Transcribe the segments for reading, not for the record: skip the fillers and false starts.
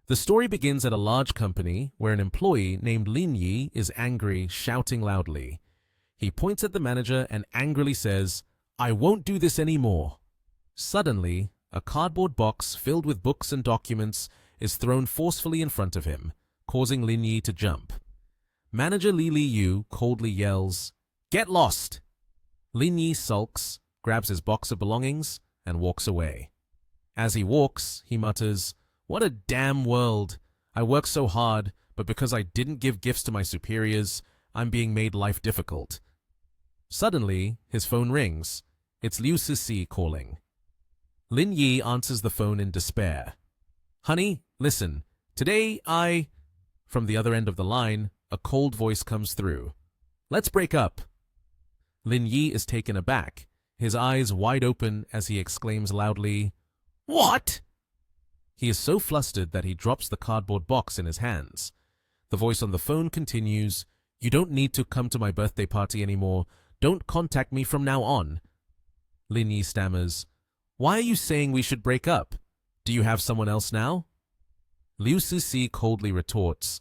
The story begins at a large company where an employee named Lin Yi is angry, shouting loudly. He points at the manager and angrily says, "I won't do this anymore." Suddenly, a cardboard box filled with books and documents is thrown forcefully in front of him, causing Lin Yi to jump. Manager Li Yu coldly yells, "Get lost!" Lin Yi sulks, grabs his box of belongings, and walks away. As he walks, he mutters, "What a damn world! I work so hard, but because I didn't give gifts to my superiors, I'm being made life difficult." Suddenly, his phone rings. It's Liu Cixi calling. Lin Yi answers the phone in despair. "Honey, listen, today I..." From the other end of the line, a cold voice comes through. "Let's break up." Lin Yi is taken aback, his eyes wide open as he exclaims loudly, "What?" He is so flustered that he drops the cardboard box in his hands. The voice on the phone continues, "You don't need to come to my birthday party anymore. Don't contact me from now on." Lin Yi stammers, "Why are you saying we should break up? Do you have someone else now?" Liu Cixi coldly retorts,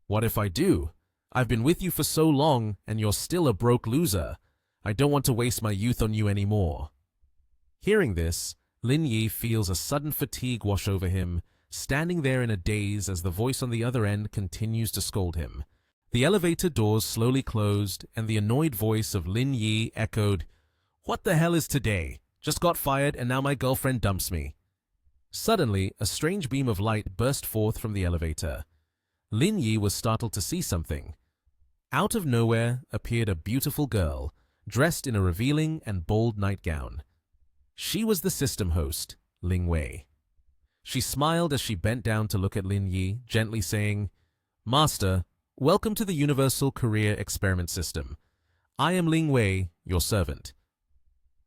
"What if I do? I've been with you for so long, and you're still a broke loser. I don't want to waste my youth on you anymore." Hearing this, Lin Yi feels a sudden fatigue wash over him, standing there in a daze as the voice on the other end continues to scold him. The elevator doors slowly closed, and the annoyed voice of Lin Yi echoed, "What the hell is today? Just got fired and now my girlfriend dumps me." Suddenly, a strange beam of light burst forth from the elevator. Lin Yi was startled to see something. Out of nowhere appeared a beautiful girl, dressed in a revealing and bold nightgown. She was the system host, Ling Wei. She smiled as she bent down to look at Lin Yi, gently saying, "Master, welcome to the Universal Career Experiment System. I am Ling Wei, your servant."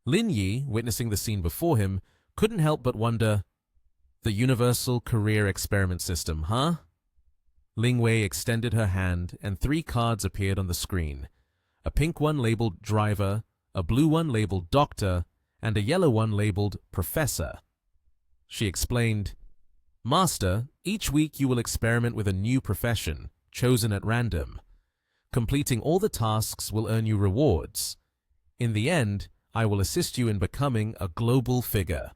Lin Yi, witnessing the scene before him, couldn't help but wonder, "The Universal Career Experiment System, huh?" Ling Wei extended her hand, and 3 cards appeared on the screen. A pink one labeled Driver, a blue one labeled Doctor, and a yellow one labeled Professor. She explained, "Master, each week you will experiment with a new profession, chosen at random. Completing all the tasks will earn you rewards. In the end, I will assist you in becoming a global figure."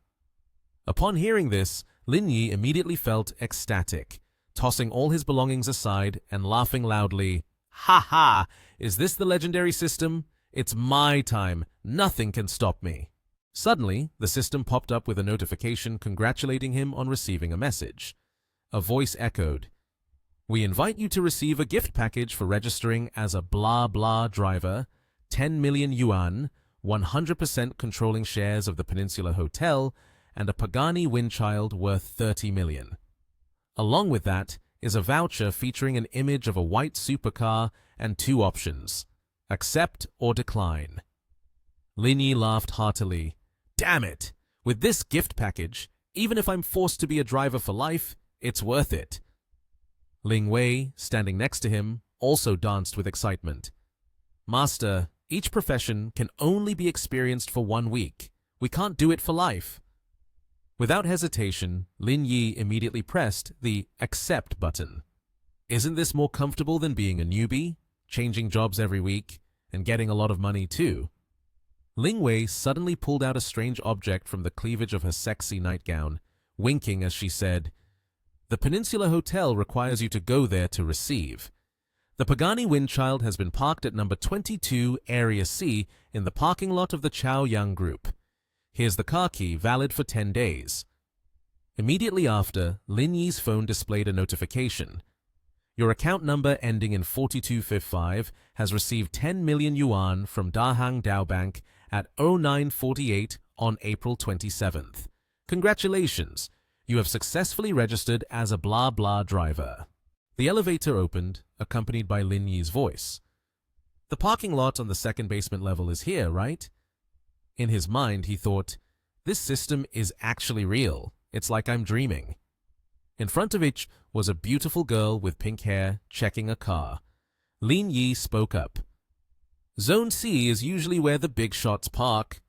Upon hearing this, Lin Yi immediately felt ecstatic, tossing all his belongings aside and laughing loudly, "Ha ha! Is this the legendary system? It's my time. Nothing can stop me." Suddenly, the system popped up with a notification congratulating him on receiving a message. A voice echoed, "We invite you to receive a gift package for registering as a blah blah driver, 10 million yuan, 100% controlling shares of the Peninsula Hotel, and a Pagani Windchild worth 30 million. Along with that is a voucher featuring an image of a white supercar and 2 options, accept or decline." Lin Yi laughed heartily. "Damn it! With this gift package, even if I'm forced to be a driver for life, it's worth it." Ling Wei, standing next to him, also danced with excitement. "Master, each profession can only be experienced for 1 week. We can't do it for life." Without hesitation, Lin Yi immediately pressed the Accept button. Isn't this more comfortable than being a newbie, changing jobs every week, and getting a lot of money too? Ling Wei suddenly pulled out a strange object from the cleavage of her sexy nightgown, winking as she said, "The Peninsula Hotel requires you to go there to receive. The Pagani Windchild has been parked at number 22, Area C, in the parking lot of the Chaoyang Group. Here's the car key, valid for 10 days. Immediately after, Lin Yi's phone displayed a notification. Your account number ending in 4255 has received 10 million yuan from Dahang Dao Bank at 0948 on April 27th. Congratulations, you have successfully registered as a blah blah driver." The elevator opened, accompanied by Lin Yi's voice. "The parking lot on the second basement level is here, right?" In his mind, he thought, "This system is actually real. It's like I'm dreaming." In front of it was a beautiful girl with pink hair checking a car. Lin Yi spoke up. "Zone C is usually where the big shots park."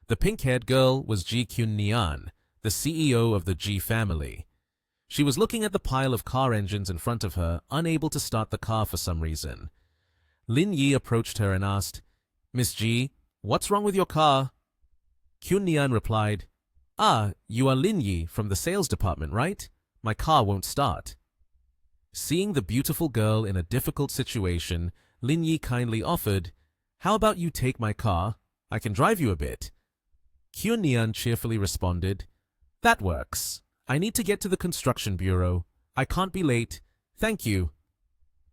The pink-haired girl was Ji Kyun Nian, the CEO of the Ji family. She was looking at the pile of car engines in front of her, unable to start the car for some reason. Lin Yi approached her and asked, "Miss Ji, what's wrong with your car?" Kyun Nian replied, "Ah, you are Lin Yi from the sales department, right? My car won't start." Seeing the beautiful girl in a difficult situation, Lin Yi kindly offered, "How about you take my car? I can drive you a bit." Kyun Nian cheerfully responded, "That works. I need to get to the construction bureau. I can't be late. Thank you."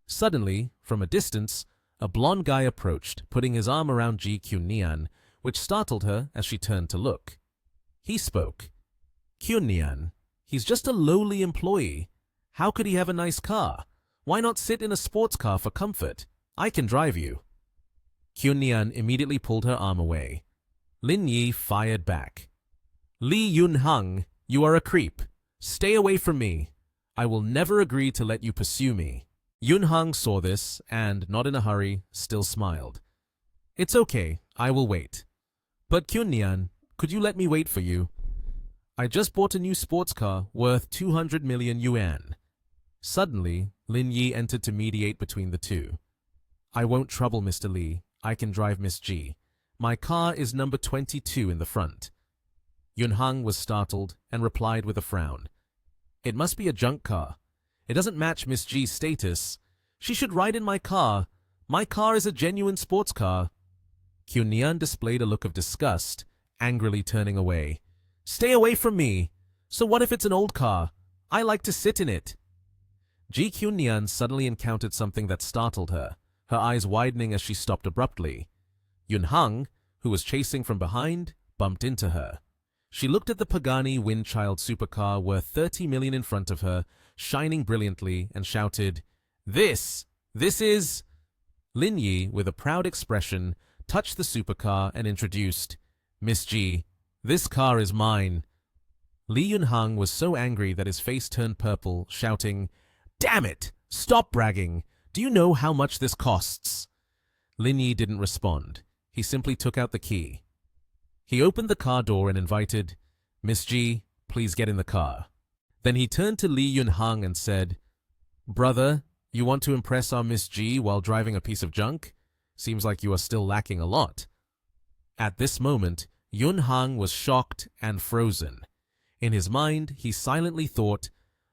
Suddenly, from a distance, a blond guy approached, putting his arm around Ji Kyun Nian, which startled her as she turned to look. He spoke. "Kyun Nian, he's just a lowly employee. How could he have a nice car? Why not sit in a sports car for comfort? I can drive you." Kyun Nian immediately pulled her arm away. Lin Yi fired back. "Lee Yun Hung, you are a creep. Stay away from me. I will never agree to let you pursue me." Yun Hung saw this and, not in a hurry, still smiled. "It's okay, I will wait. But Kyun Nian, could you let me wait for you? I just bought a new sports car worth 200 million yuan. Suddenly, Lin Yi entered to mediate between the two. "I won't trouble Mr. Lee. I can drive Miss Ji. My car is number 22 in the front." Yun Hung was startled and replied with a frown. "It must be a junk car. It doesn't match Miss Ji's status. She should ride in my car. My car is a genuine sports car." Kyun Nian displayed a look of disgust, angrily turning away. "Stay away from me. So what if it's an old car? I like to sit in it." Ji Kyun Nian suddenly encountered something that startled her, her eyes widening as she stopped abruptly. Yun Hung, who was chasing from behind, bumped into her. She looked at the Pagani Windchild supercar worth 30 million in front of her, shining brilliantly, and shouted, This is... Lin Yi, with a proud expression, touched the supercar and introduced, "Miss Ji, this car is mine." Lee Yun Hung was so angry that his face turned purple, shouting, "Damn it! Stop bragging! Do you know how much this costs?" Lin Yi didn't respond. He simply took out the key. He opened the car door and invited, "Miss Ji, please get in the car." Then he turned to Lee Yun Hung and said, "Brother, you want to impress our Miss Ji while driving a piece of junk? Seems like you are still lacking a lot." At this moment, Yun Hung was shocked and frozen. In his mind, he silently thought,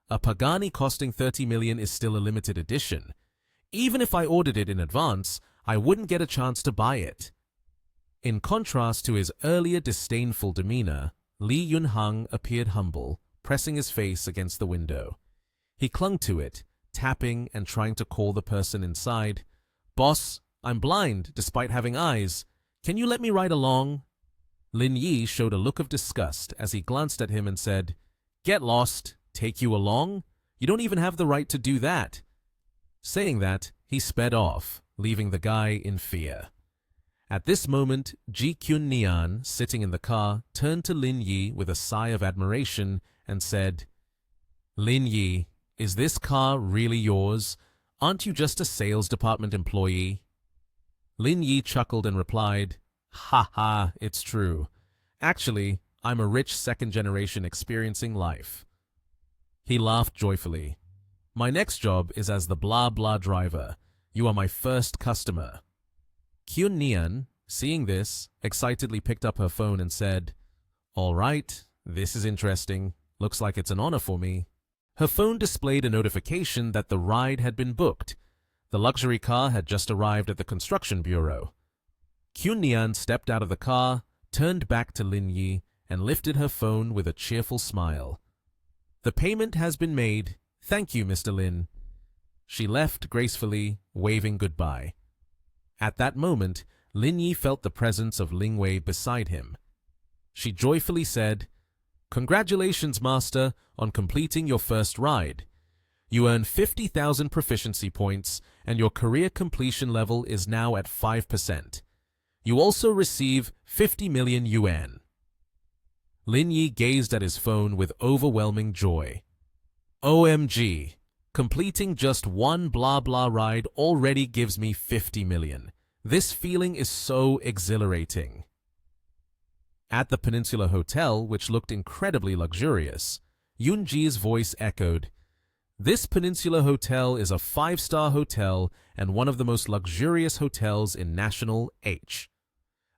a Pagani costing 30 million is still a limited edition. Even if I ordered it in advance, I wouldn't get a chance to buy it. In contrast to his earlier disdainful demeanor, Lee Yun Hung appeared humble, pressing his face against the window. He clung to it, tapping and trying to call the person inside. "Boss, I'm blind despite having eyes. Can you let me ride along?" Lin Yi showed a look of disgust as he glanced at him and said, "Get lost. Take you along? You don't even have the right to do that." Saying that, he sped off, leaving the guy in fear. At this moment, Ji Kyun Nian, sitting in the car, turned to Lin Yi with a sigh of admiration and said, "Lin Yi, is this car really yours? Aren't you just a sales department employee?" Lin Yi chuckled and replied, "Ha ha, it's true. Actually, I'm a rich second generation experiencing life." He laughed joyfully. "My next job is as the blah blah driver. You are my first customer." Kyun Nian, seeing this, excitedly picked up her phone and said, "All right, this is interesting. Looks like it's an honor for me." Her phone displayed a notification that the ride had been booked. The luxury car had just arrived at the construction bureau. Kyun Nian stepped out of the car, turned back to Lin Yi, and lifted her phone with a cheerful smile. "The payment has been made. Thank you, Mr. Lin." She left gracefully, waving goodbye. At that moment, Lin Yi felt the presence of Ling Wei beside him. She joyfully said, "Congratulations, Master, on completing your first ride. You earn 50,000 proficiency points, and your career completion level is now at 5%. You also receive 50 million yuan. Lin Yi gazed at his phone with overwhelming joy. OMG! Completing just one blah blah ride already gives me 50 million. This feeling is so exhilarating. At the Peninsula Hotel, which looked incredibly luxurious, Yunji's voice echoed. This Peninsula Hotel is a 5-star hotel and one of the most luxurious hotels in National H.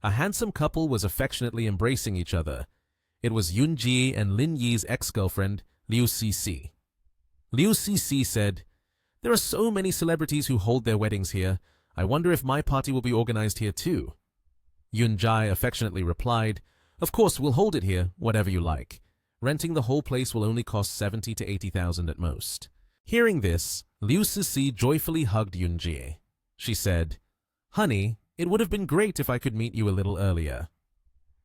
A handsome couple was affectionately embracing each other. It was Yunji and Lin Yi's ex-girlfriend, Liu Cixi. Liu Cixi said, "There are so many celebrities who hold their weddings here. I wonder if my party will be organized here too." Yunji affectionately replied, "Of course, we'll hold it here, whatever you like. Renting the whole place will only cost 70 to 80,000 at most." Hearing this, Liu Cixi joyfully hugged Yunji. She said, "Honey, it would have been great if I could meet you a little earlier."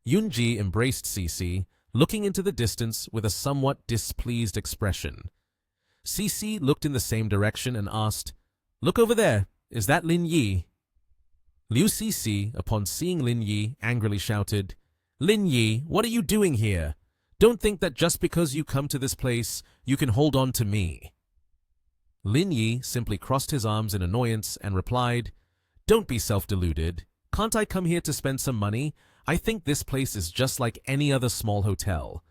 Yunji embraced Cixi, looking into the distance with a somewhat displeased expression. Cixi looked in the same direction and asked, "Look over there, is that Lin Yi?" Liu Cixi, upon seeing Lin Yi, angrily shouted, "Lin Yi, what are you doing here? Don't think that just because you come to this place, you can hold on to me." Lin Yi simply crossed his arms in annoyance and replied, "Don't be self-deluded. Can't I come here to spend some money? I think this place is just like any other small hotel."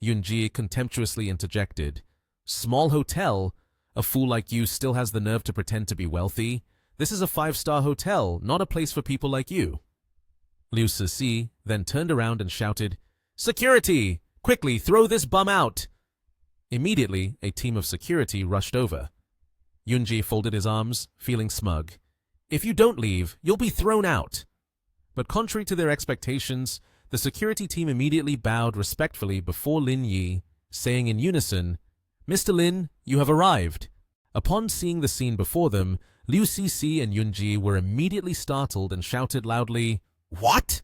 Yunji contemptuously interjected, "Small hotel? A fool like you still has the nerve to pretend to be wealthy? This is a 5-star hotel, not a place for people like you." Liu Cixi then turned around and shouted, "Security! Quickly, throw this bum out!" Immediately, a team of security rushed over. Yunji folded his arms, feeling smug. "If you don't leave, you'll be thrown out." But contrary to their expectations, the security team immediately bowed respectfully before Lin Yi, saying in unison, "Mr. Lin, you have arrived." Upon seeing the scene before them, Liu Cixi and Yunji were immediately startled and shouted loudly, "What?"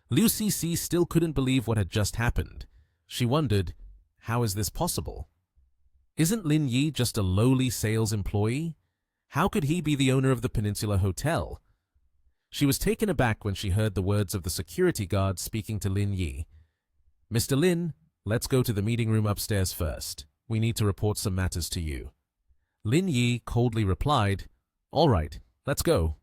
Liu Cixi still couldn't believe what had just happened. She wondered, how is this possible? Isn't Lin Yi just a lowly sales employee? How could he be the owner of the Peninsula Hotel? She was taken aback when she heard the words of the security guard speaking to Lin Yi. "Mr. Lin, let's go to the meeting room upstairs first. We need to report some matters to you." Lin Yi coldly replied, "All right, let's go."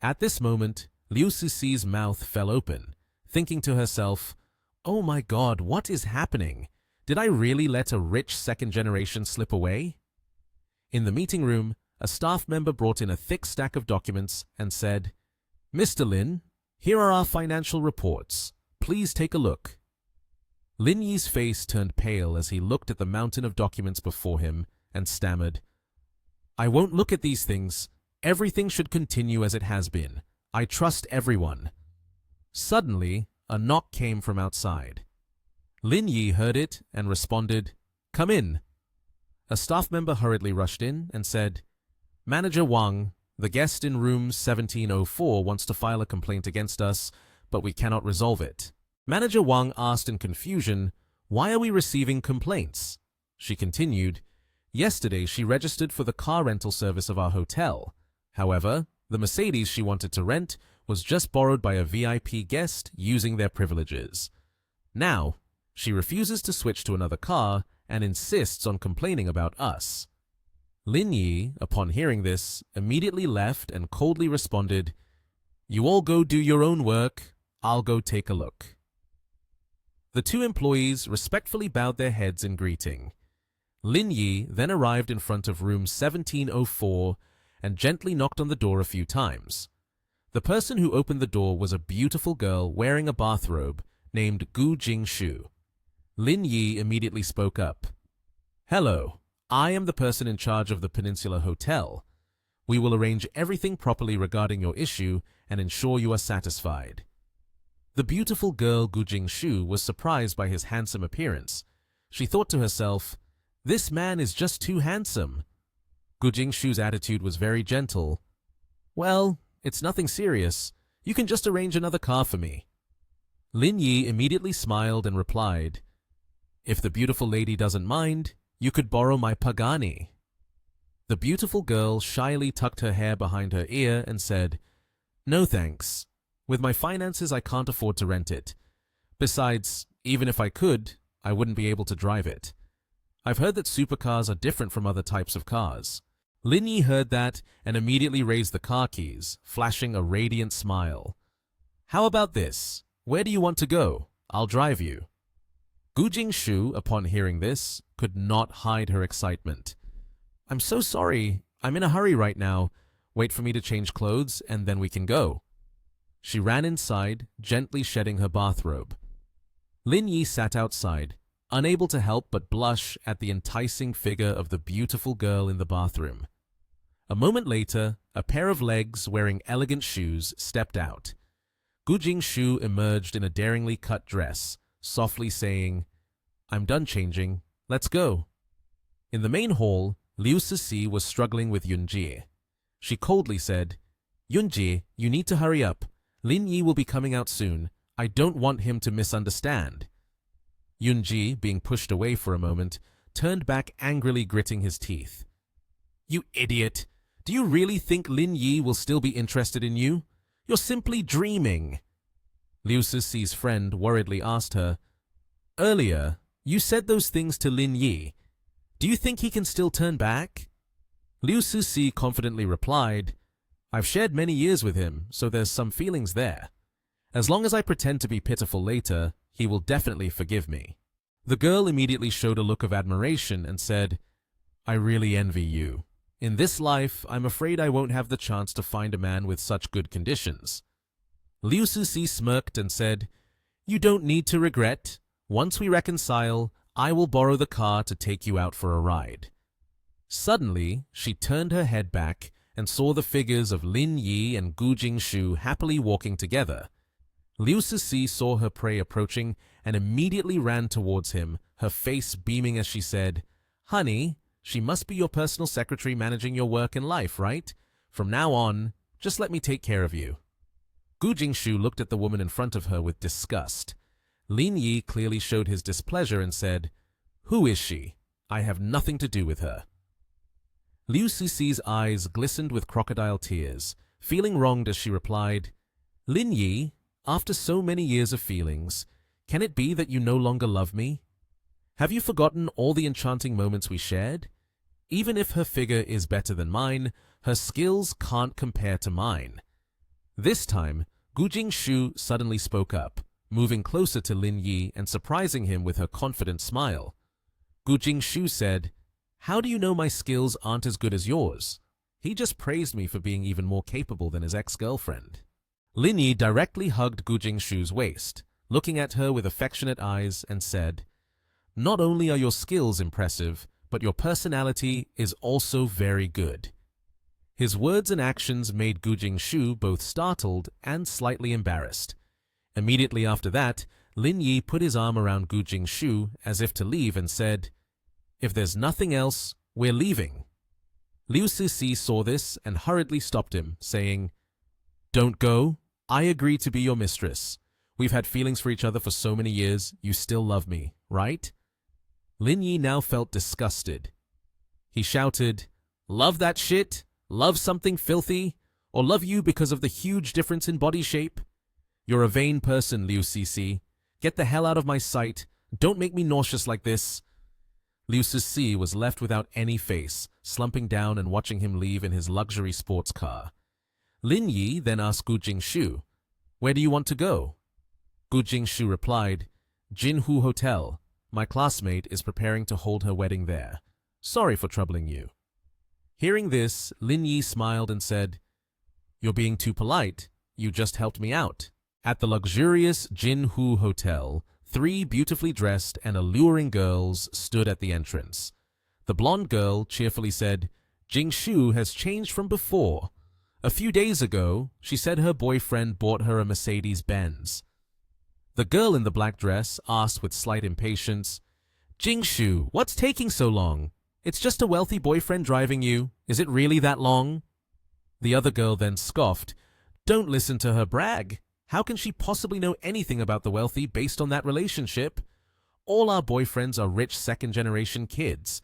At this moment, Liu Cixi's mouth fell open, thinking to herself, "Oh my God, what is happening? Did I really let a rich second generation slip away?" In the meeting room, a staff member brought in a thick stack of documents and said, "Mr. Lin, here are our financial reports. Please take a look." Lin Yi's face turned pale as he looked at the mountain of documents before him and stammered, "I won't look at these things. Everything should continue as it has been. I trust everyone." Suddenly, a knock came from outside. Lin Yi heard it and responded, "Come in." A staff member hurriedly rushed in and said, "Manager Wang, the guest in room 1704 wants to file a complaint against us, but we cannot resolve it." Manager Wang asked in confusion, "Why are we receiving complaints?" She continued, "Yesterday she registered for the car rental service of our hotel. However, the Mercedes she wanted to rent was just borrowed by a VIP guest using their privileges. Now, she refuses to switch to another car and insists on complaining about us." Lin Yi, upon hearing this, immediately left and coldly responded, "You all go do your own work. I'll go take a look." The two employees respectfully bowed their heads in greeting. Lin Yi then arrived in front of room 1704 and gently knocked on the door a few times. The person who opened the door was a beautiful girl wearing a bathrobe named Gu Jingshu. Lin Yi immediately spoke up. "Hello, I am the person in charge of the Peninsula Hotel. We will arrange everything properly regarding your issue and ensure you are satisfied." The beautiful girl Gu Jingshu was surprised by his handsome appearance. She thought to herself, "This man is just too handsome." Gu Jingshu's attitude was very gentle. "Well, it's nothing serious. You can just arrange another car for me." Lin Yi immediately smiled and replied, "If the beautiful lady doesn't mind, you could borrow my Pagani." The beautiful girl shyly tucked her hair behind her ear and said, "No thanks. With my finances, I can't afford to rent it. Besides, even if I could, I wouldn't be able to drive it. I've heard that supercars are different from other types of cars." Lin Yi heard that and immediately raised the car keys, flashing a radiant smile. "How about this? Where do you want to go? I'll drive you." Gu Jingshu, upon hearing this, could not hide her excitement. "I'm so sorry. I'm in a hurry right now. Wait for me to change clothes, and then we can go." She ran inside, gently shedding her bathrobe. Lin Yi sat outside, unable to help but blush at the enticing figure of the beautiful girl in the bathroom. A moment later, a pair of legs wearing elegant shoes stepped out. Gu Jingshu emerged in a daringly cut dress, softly saying, "I'm done changing. Let's go." In the main hall, Liu Cixi was struggling with Yunji. She coldly said, "Yunji, you need to hurry up. Lin Yi will be coming out soon. I don't want him to misunderstand." Yunji, being pushed away for a moment, turned back angrily, gritting his teeth. "You idiot! Do you really think Lin Yi will still be interested in you? You're simply dreaming." Liu Cixi's friend worriedly asked her, "Earlier, you said those things to Lin Yi. Do you think he can still turn back?" Liu Cixi confidently replied, "I've shared many years with him, so there's some feelings there. As long as I pretend to be pitiful later, he will definitely forgive me." The girl immediately showed a look of admiration and said, "I really envy you. In this life, I'm afraid I won't have the chance to find a man with such good conditions." Liu Cixi smirked and said, "You don't need to regret. Once we reconcile, I will borrow the car to take you out for a ride." Suddenly, she turned her head back and saw the figures of Lin Yi and Gu Jingshu happily walking together. Liu Cixi saw her prey approaching and immediately ran towards him, her face beaming as she said, "Honey, she must be your personal secretary managing your work and life, right? From now on, just let me take care of you." Gu Jingshu looked at the woman in front of her with disgust. Lin Yi clearly showed his displeasure and said, "Who is she? I have nothing to do with her." Liu Cixi's eyes glistened with crocodile tears, feeling wronged as she replied, "Lin Yi, after so many years of feelings, can it be that you no longer love me? Have you forgotten all the enchanting moments we shared? Even if her figure is better than mine, her skills can't compare to mine." This time, Gu Jingshu suddenly spoke up, moving closer to Lin Yi and surprising him with her confident smile. Gu Jingshu said, "How do you know my skills aren't as good as yours? He just praised me for being even more capable than his ex-girlfriend." Lin Yi directly hugged Gu Jingshu's waist, looking at her with affectionate eyes, and said, "Not only are your skills impressive, but your personality is also very good." His words and actions made Gu Jingshu both startled and slightly embarrassed. Immediately after that, Lin Yi put his arm around Gu Jingshu as if to leave and said, "If there's nothing else, we're leaving." Liu Cixi saw this and hurriedly stopped him, saying, "Don't go. I agree to be your mistress. We've had feelings for each other for so many years, you still love me, right?" Lin Yi now felt disgusted. He shouted, "Love that shit? Love something filthy? Or love you because of the huge difference in body shape? You're a vain person, Liu Cixi. Get the hell out of my sight. Don't make me nauseous like this." Liu Cixi was left without any face, slumping down and watching him leave in his luxury sports car. Lin Yi then asked Gu Jingshu, "Where do you want to go?" Gu Jingshu replied, "Jinhu Hotel. My classmate is preparing to hold her wedding there. Sorry for troubling you." Hearing this, Lin Yi smiled and said, "You're being too polite. You just helped me out." At the luxurious Jinhu Hotel, 3 beautifully dressed and alluring girls stood at the entrance. The blonde girl cheerfully said, "Jingshu has changed from before. A few days ago, she said her boyfriend bought her a Mercedes-Benz." The girl in the black dress asked with slight impatience, "Jingshu, what's taking so long? It's just a wealthy boyfriend driving you. Is it really that long?" The other girl then scoffed, "Don't listen to her brag. How can she possibly know anything about the wealthy based on that relationship? All our boyfriends are rich second-generation kids.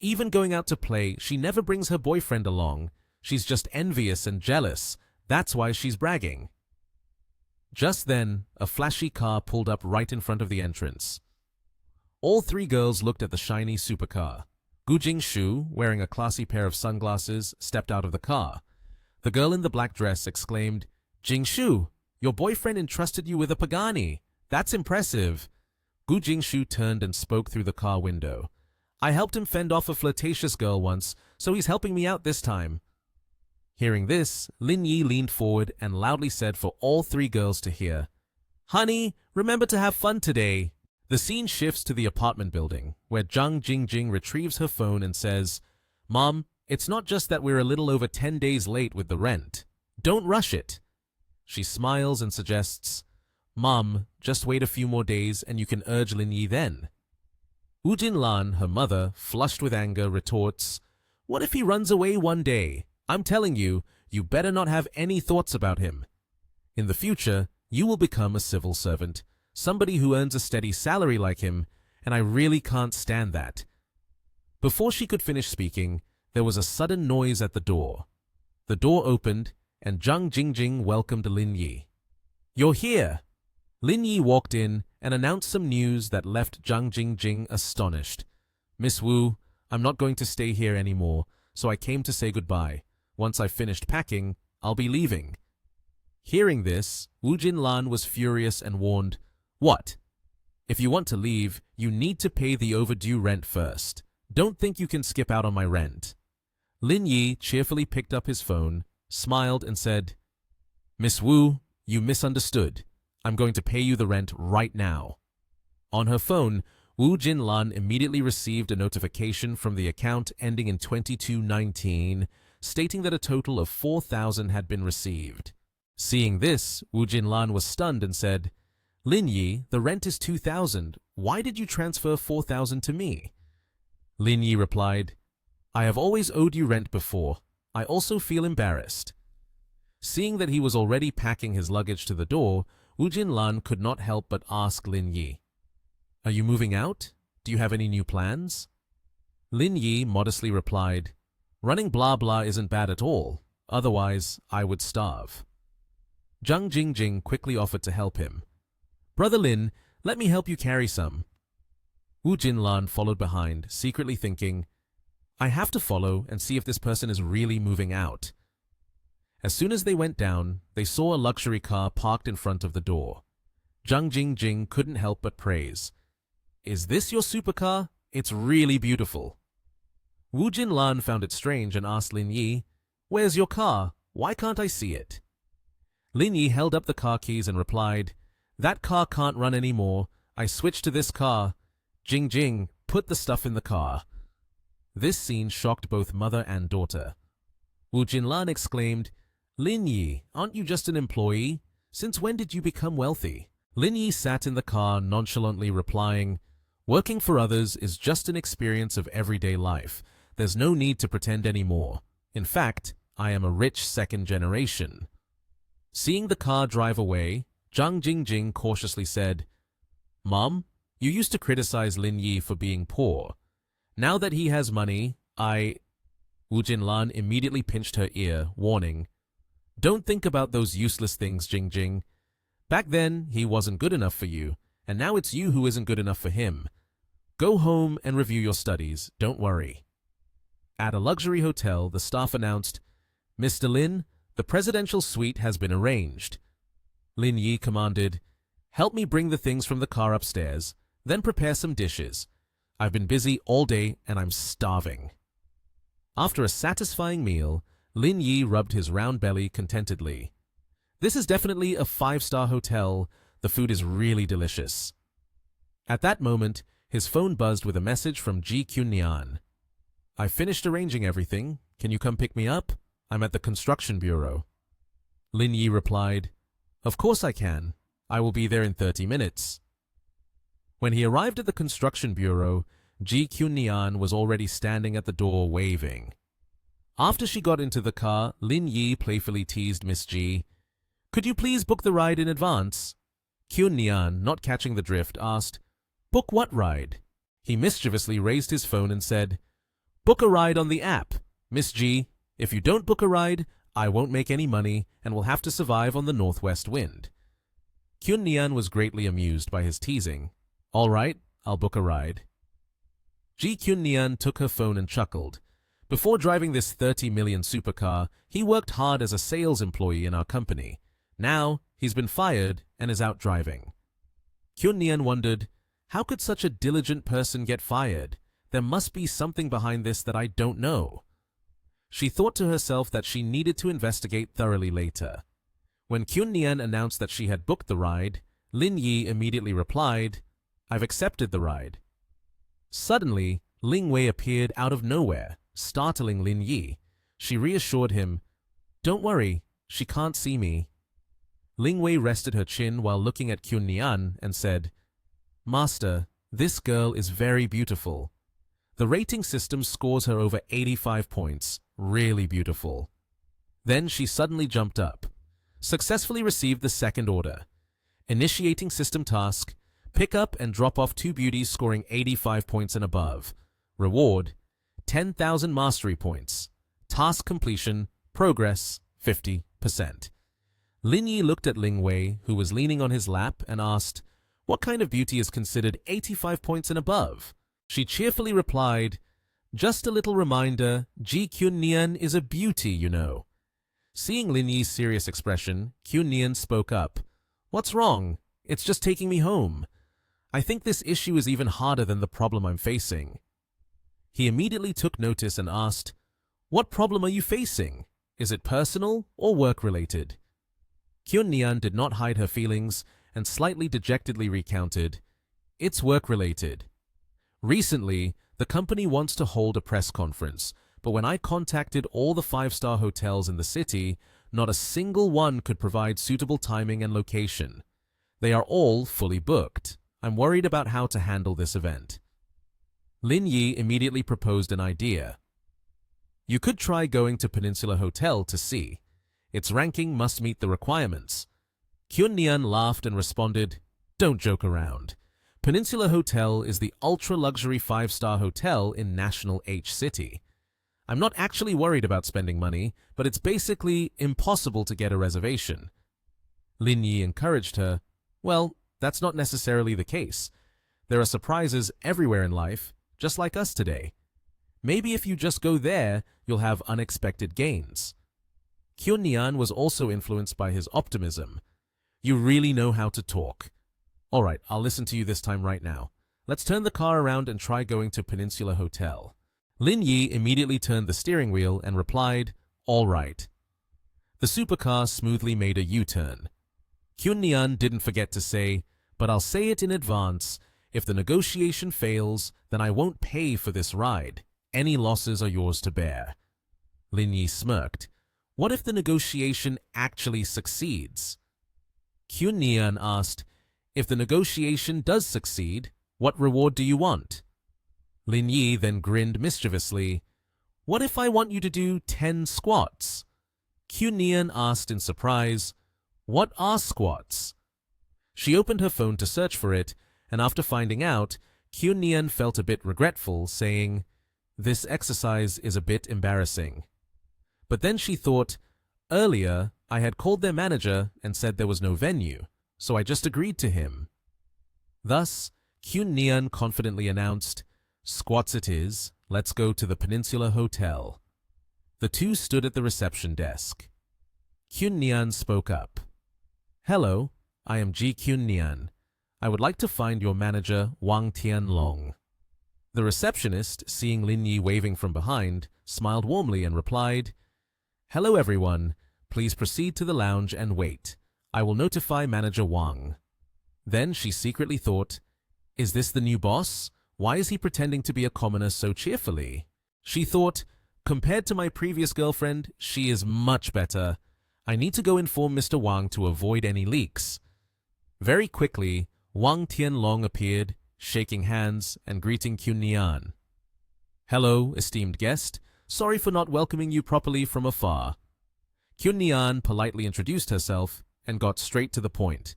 Even going out to play, she never brings her boyfriend along. She's just envious and jealous. That's why she's bragging." Just then, a flashy car pulled up right in front of the entrance. All 3 girls looked at the shiny supercar. Gu Jingshu, wearing a classy pair of sunglasses, stepped out of the car. The girl in the black dress exclaimed, "Jingshu, your boyfriend entrusted you with a Pagani. That's impressive." Gu Jingshu turned and spoke through the car window. I helped him fend off a flirtatious girl once, so he's helping me out this time. Hearing this, Lin Yi leaned forward and loudly said for all three girls to hear, Honey, remember to have fun today. The scene shifts to the apartment building, where Zhang Jingjing retrieves her phone and says, Mom, it's not just that we're a little over 10 days late with the rent. Don't rush it. She smiles and suggests, Mom, just wait a few more days and you can urge Lin Yi then. Wu Jinlan, her mother, flushed with anger, retorts, What if he runs away one day? I'm telling you, you better not have any thoughts about him. In the future, you will become a civil servant, somebody who earns a steady salary like him, and I really can't stand that. Before she could finish speaking, there was a sudden noise at the door. The door opened, and Zhang Jingjing welcomed Lin Yi. You're here! Lin Yi walked in and announced some news that left Zhang Jingjing astonished. Miss Wu, I'm not going to stay here anymore, so I came to say goodbye. Once I've finished packing, I'll be leaving. Hearing this, Wu Jinlan was furious and warned, What? If you want to leave, you need to pay the overdue rent first. Don't think you can skip out on my rent. Lin Yi cheerfully picked up his phone, smiled and said, Miss Wu, you misunderstood. I'm going to pay you the rent right now. On her phone, Wu Jinlan immediately received a notification from the account ending in 2219, stating that a total of 4,000 had been received. Seeing this, Wu Jinlan was stunned and said, Lin Yi, the rent is 2,000. Why did you transfer 4,000 to me? Lin Yi replied, I have always owed you rent before. I also feel embarrassed. Seeing that he was already packing his luggage to the door, Wu Jinlan could not help but ask Lin Yi, Are you moving out? Do you have any new plans? Lin Yi modestly replied, Running blah blah isn't bad at all. Otherwise, I would starve. Zhang Jingjing quickly offered to help him. Brother Lin, let me help you carry some. Wu Jinlan followed behind, secretly thinking, I have to follow and see if this person is really moving out. As soon as they went down, they saw a luxury car parked in front of the door. Zhang Jingjing couldn't help but praise. Is this your supercar? It's really beautiful. Wu Jinlan found it strange and asked Lin Yi, Where's your car? Why can't I see it? Lin Yi held up the car keys and replied, That car can't run anymore. I switched to this car. Jingjing, put the stuff in the car. This scene shocked both mother and daughter. Wu Jinlan exclaimed, Lin Yi, aren't you just an employee? Since when did you become wealthy? Lin Yi sat in the car nonchalantly replying, Working for others is just an experience of everyday life. There's no need to pretend anymore. In fact, I am a rich second generation. Seeing the car drive away, Zhang Jingjing cautiously said, Mom, you used to criticize Lin Yi for being poor. Now that he has money, Wu Jinlan immediately pinched her ear, warning, Don't think about those useless things, Jingjing. Back then, he wasn't good enough for you, and now it's you who isn't good enough for him. Go home and review your studies, don't worry. At a luxury hotel, the staff announced, Mr. Lin, the presidential suite has been arranged. Lin Yi commanded, Help me bring the things from the car upstairs, then prepare some dishes. I've been busy all day and I'm starving. After a satisfying meal, Lin Yi rubbed his round belly contentedly. This is definitely a 5-star hotel. The food is really delicious. At that moment, his phone buzzed with a message from Ji Qunyan. I finished arranging everything. Can you come pick me up? I'm at the construction bureau. Lin Yi replied, Of course I can. I will be there in 30 minutes. When he arrived at the construction bureau, Ji Qunyan was already standing at the door waving. After she got into the car, Lin Yi playfully teased Miss Ji, Could you please book the ride in advance? Qunyan, not catching the drift, asked, Book what ride? He mischievously raised his phone and said, Book a ride on the app. Miss Ji, if you don't book a ride, I won't make any money and will have to survive on the northwest wind. Qunyan was greatly amused by his teasing. All right, I'll book a ride. Ji Qunyan took her phone and chuckled. Before driving this 30 million supercar, he worked hard as a sales employee in our company. Now, he's been fired and is out driving. Qunyan wondered, How could such a diligent person get fired? There must be something behind this that I don't know. She thought to herself that she needed to investigate thoroughly later. When Kyun Nian announced that she had booked the ride, Lin Yi immediately replied, "I've accepted the ride." Suddenly, Ling Wei appeared out of nowhere, startling Lin Yi. She reassured him, "Don't worry, she can't see me." Ling Wei rested her chin while looking at Kyun Nian and said, "Master, this girl is very beautiful. The rating system scores her over 85 points. Really beautiful." Then she suddenly jumped up. Successfully received the second order. Initiating system task. Pick up and drop off 2 beauties scoring 85 points and above. Reward, 10,000 mastery points. Task completion, progress, 50%. Lin Yi looked at Ling Wei, who was leaning on his lap, and asked, "What kind of beauty is considered 85 points and above?" She cheerfully replied, "Just a little reminder, Ji Kyun Nian is a beauty, you know." Seeing Lin Yi's serious expression, Kyun Nian spoke up, "What's wrong? It's just taking me home. I think this issue is even harder than the problem I'm facing." He immediately took notice and asked, "What problem are you facing? Is it personal or work-related?" Kyun Nian did not hide her feelings and slightly dejectedly recounted, "It's work-related. Recently, the company wants to hold a press conference, but when I contacted all the 5-star hotels in the city, not a single one could provide suitable timing and location. They are all fully booked. I'm worried about how to handle this event." Lin Yi immediately proposed an idea. "You could try going to Peninsula Hotel to see. Its ranking must meet the requirements." Kyun Nian laughed and responded, "Don't joke around. Peninsula Hotel is the ultra-luxury 5-star hotel in National H City. I'm not actually worried about spending money, but it's basically impossible to get a reservation." Lin Yi encouraged her, "Well, that's not necessarily the case. There are surprises everywhere in life, just like us today. Maybe if you just go there, you'll have unexpected gains." Kyun Nian was also influenced by his optimism. "You really know how to talk. All right, I'll listen to you this time right now. Let's turn the car around and try going to Peninsula Hotel." Lin Yi immediately turned the steering wheel and replied, "All right." The supercar smoothly made a U-turn. Kyun Nian didn't forget to say, "But I'll say it in advance. If the negotiation fails, then I won't pay for this ride. Any losses are yours to bear." Lin Yi smirked. "What if the negotiation actually succeeds?" Kyun Nian asked, "If the negotiation does succeed, what reward do you want?" Lin Yi then grinned mischievously. "What if I want you to do 10 squats?" Kyun Nian asked in surprise, "What are squats?" She opened her phone to search for it, and after finding out, Kyun Nian felt a bit regretful, saying, "This exercise is a bit embarrassing." But then she thought, "Earlier, I had called their manager and said there was no venue, so I just agreed to him." Thus, Kyun Nian confidently announced, "Squats it is. Let's go to the Peninsula Hotel." The two stood at the reception desk. Kyun Nian spoke up. "Hello, I am Ji Kyun Nian. I would like to find your manager, Wang Tianlong." The receptionist, seeing Lin Yi waving from behind, smiled warmly and replied, "Hello everyone. Please proceed to the lounge and wait. I will notify Manager Wang." Then she secretly thought, "Is this the new boss? Why is he pretending to be a commoner so cheerfully?" She thought, "Compared to my previous girlfriend, she is much better. I need to go inform Mr. Wang to avoid any leaks." Very quickly, Wang Tianlong appeared, shaking hands and greeting Kyun Nian. "Hello, esteemed guest. Sorry for not welcoming you properly from afar." Kyun Nian politely introduced herself and got straight to the point.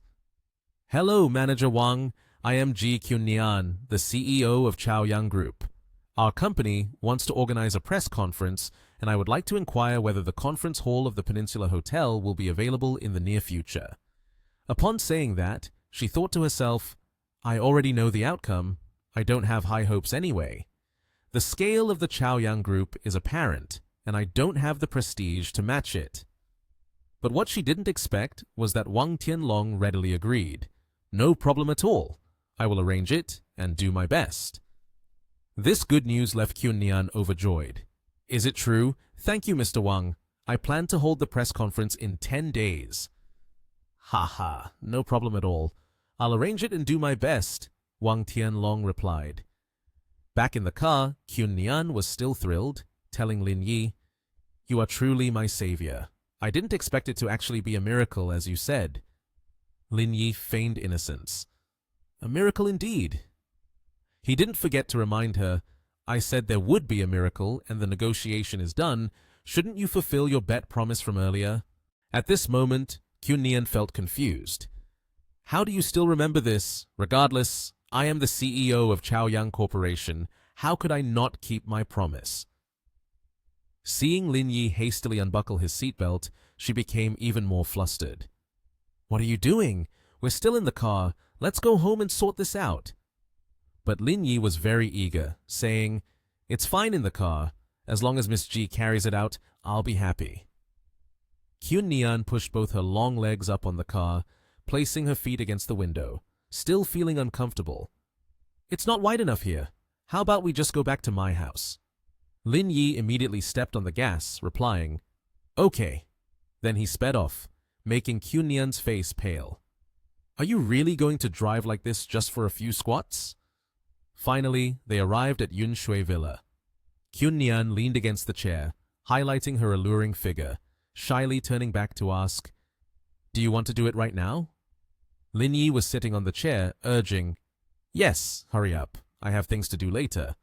"Hello, Manager Wang. I am Ji Kyun Nian, the CEO of Chaoyang Group. Our company wants to organize a press conference, and I would like to inquire whether the conference hall of the Peninsula Hotel will be available in the near future." Upon saying that, she thought to herself, "I already know the outcome. I don't have high hopes anyway. The scale of the Chaoyang Group is apparent, and I don't have the prestige to match it." But what she didn't expect was that Wang Tianlong readily agreed. "No problem at all. I will arrange it and do my best. This good news left Kyun-nian overjoyed. Is it true? Thank you, Mr. Wang. I plan to hold the press conference in 10 days. Ha, no problem at all. I'll arrange it and do my best, Wang Tianlong replied. Back in the car, Kyun-nian was still thrilled, telling Lin Yi, "You are truly my savior. I didn't expect it to actually be a miracle, as you said." Lin Yi feigned innocence. A miracle indeed. He didn't forget to remind her, "I said there would be a miracle and the negotiation is done. Shouldn't you fulfill your bet promise from earlier?" At this moment, Kyun-nian felt confused. "How do you still remember this? Regardless, I am the CEO of Chaoyang Corporation. How could I not keep my promise?" Seeing Lin Yi hastily unbuckle his seatbelt, she became even more flustered. "What are you doing? We're still in the car. Let's go home and sort this out." But Lin Yi was very eager, saying, "It's fine in the car. As long as Miss Ji carries it out, I'll be happy." Kyun-nian pushed both her long legs up on the car, placing her feet against the window, still feeling uncomfortable. "It's not wide enough here. How about we just go back to my house?" Lin Yi immediately stepped on the gas, replying, "Okay." Then he sped off, making Kyun-nian's face pale. "Are you really going to drive like this just for a few squats?" Finally, they arrived at Yun Shui Villa. Kyun-nian leaned against the chair, highlighting her alluring figure, shyly turning back to ask, "Do you want to do it right now?" Lin Yi was sitting on the chair, urging, "Yes, hurry up. I have things to do later."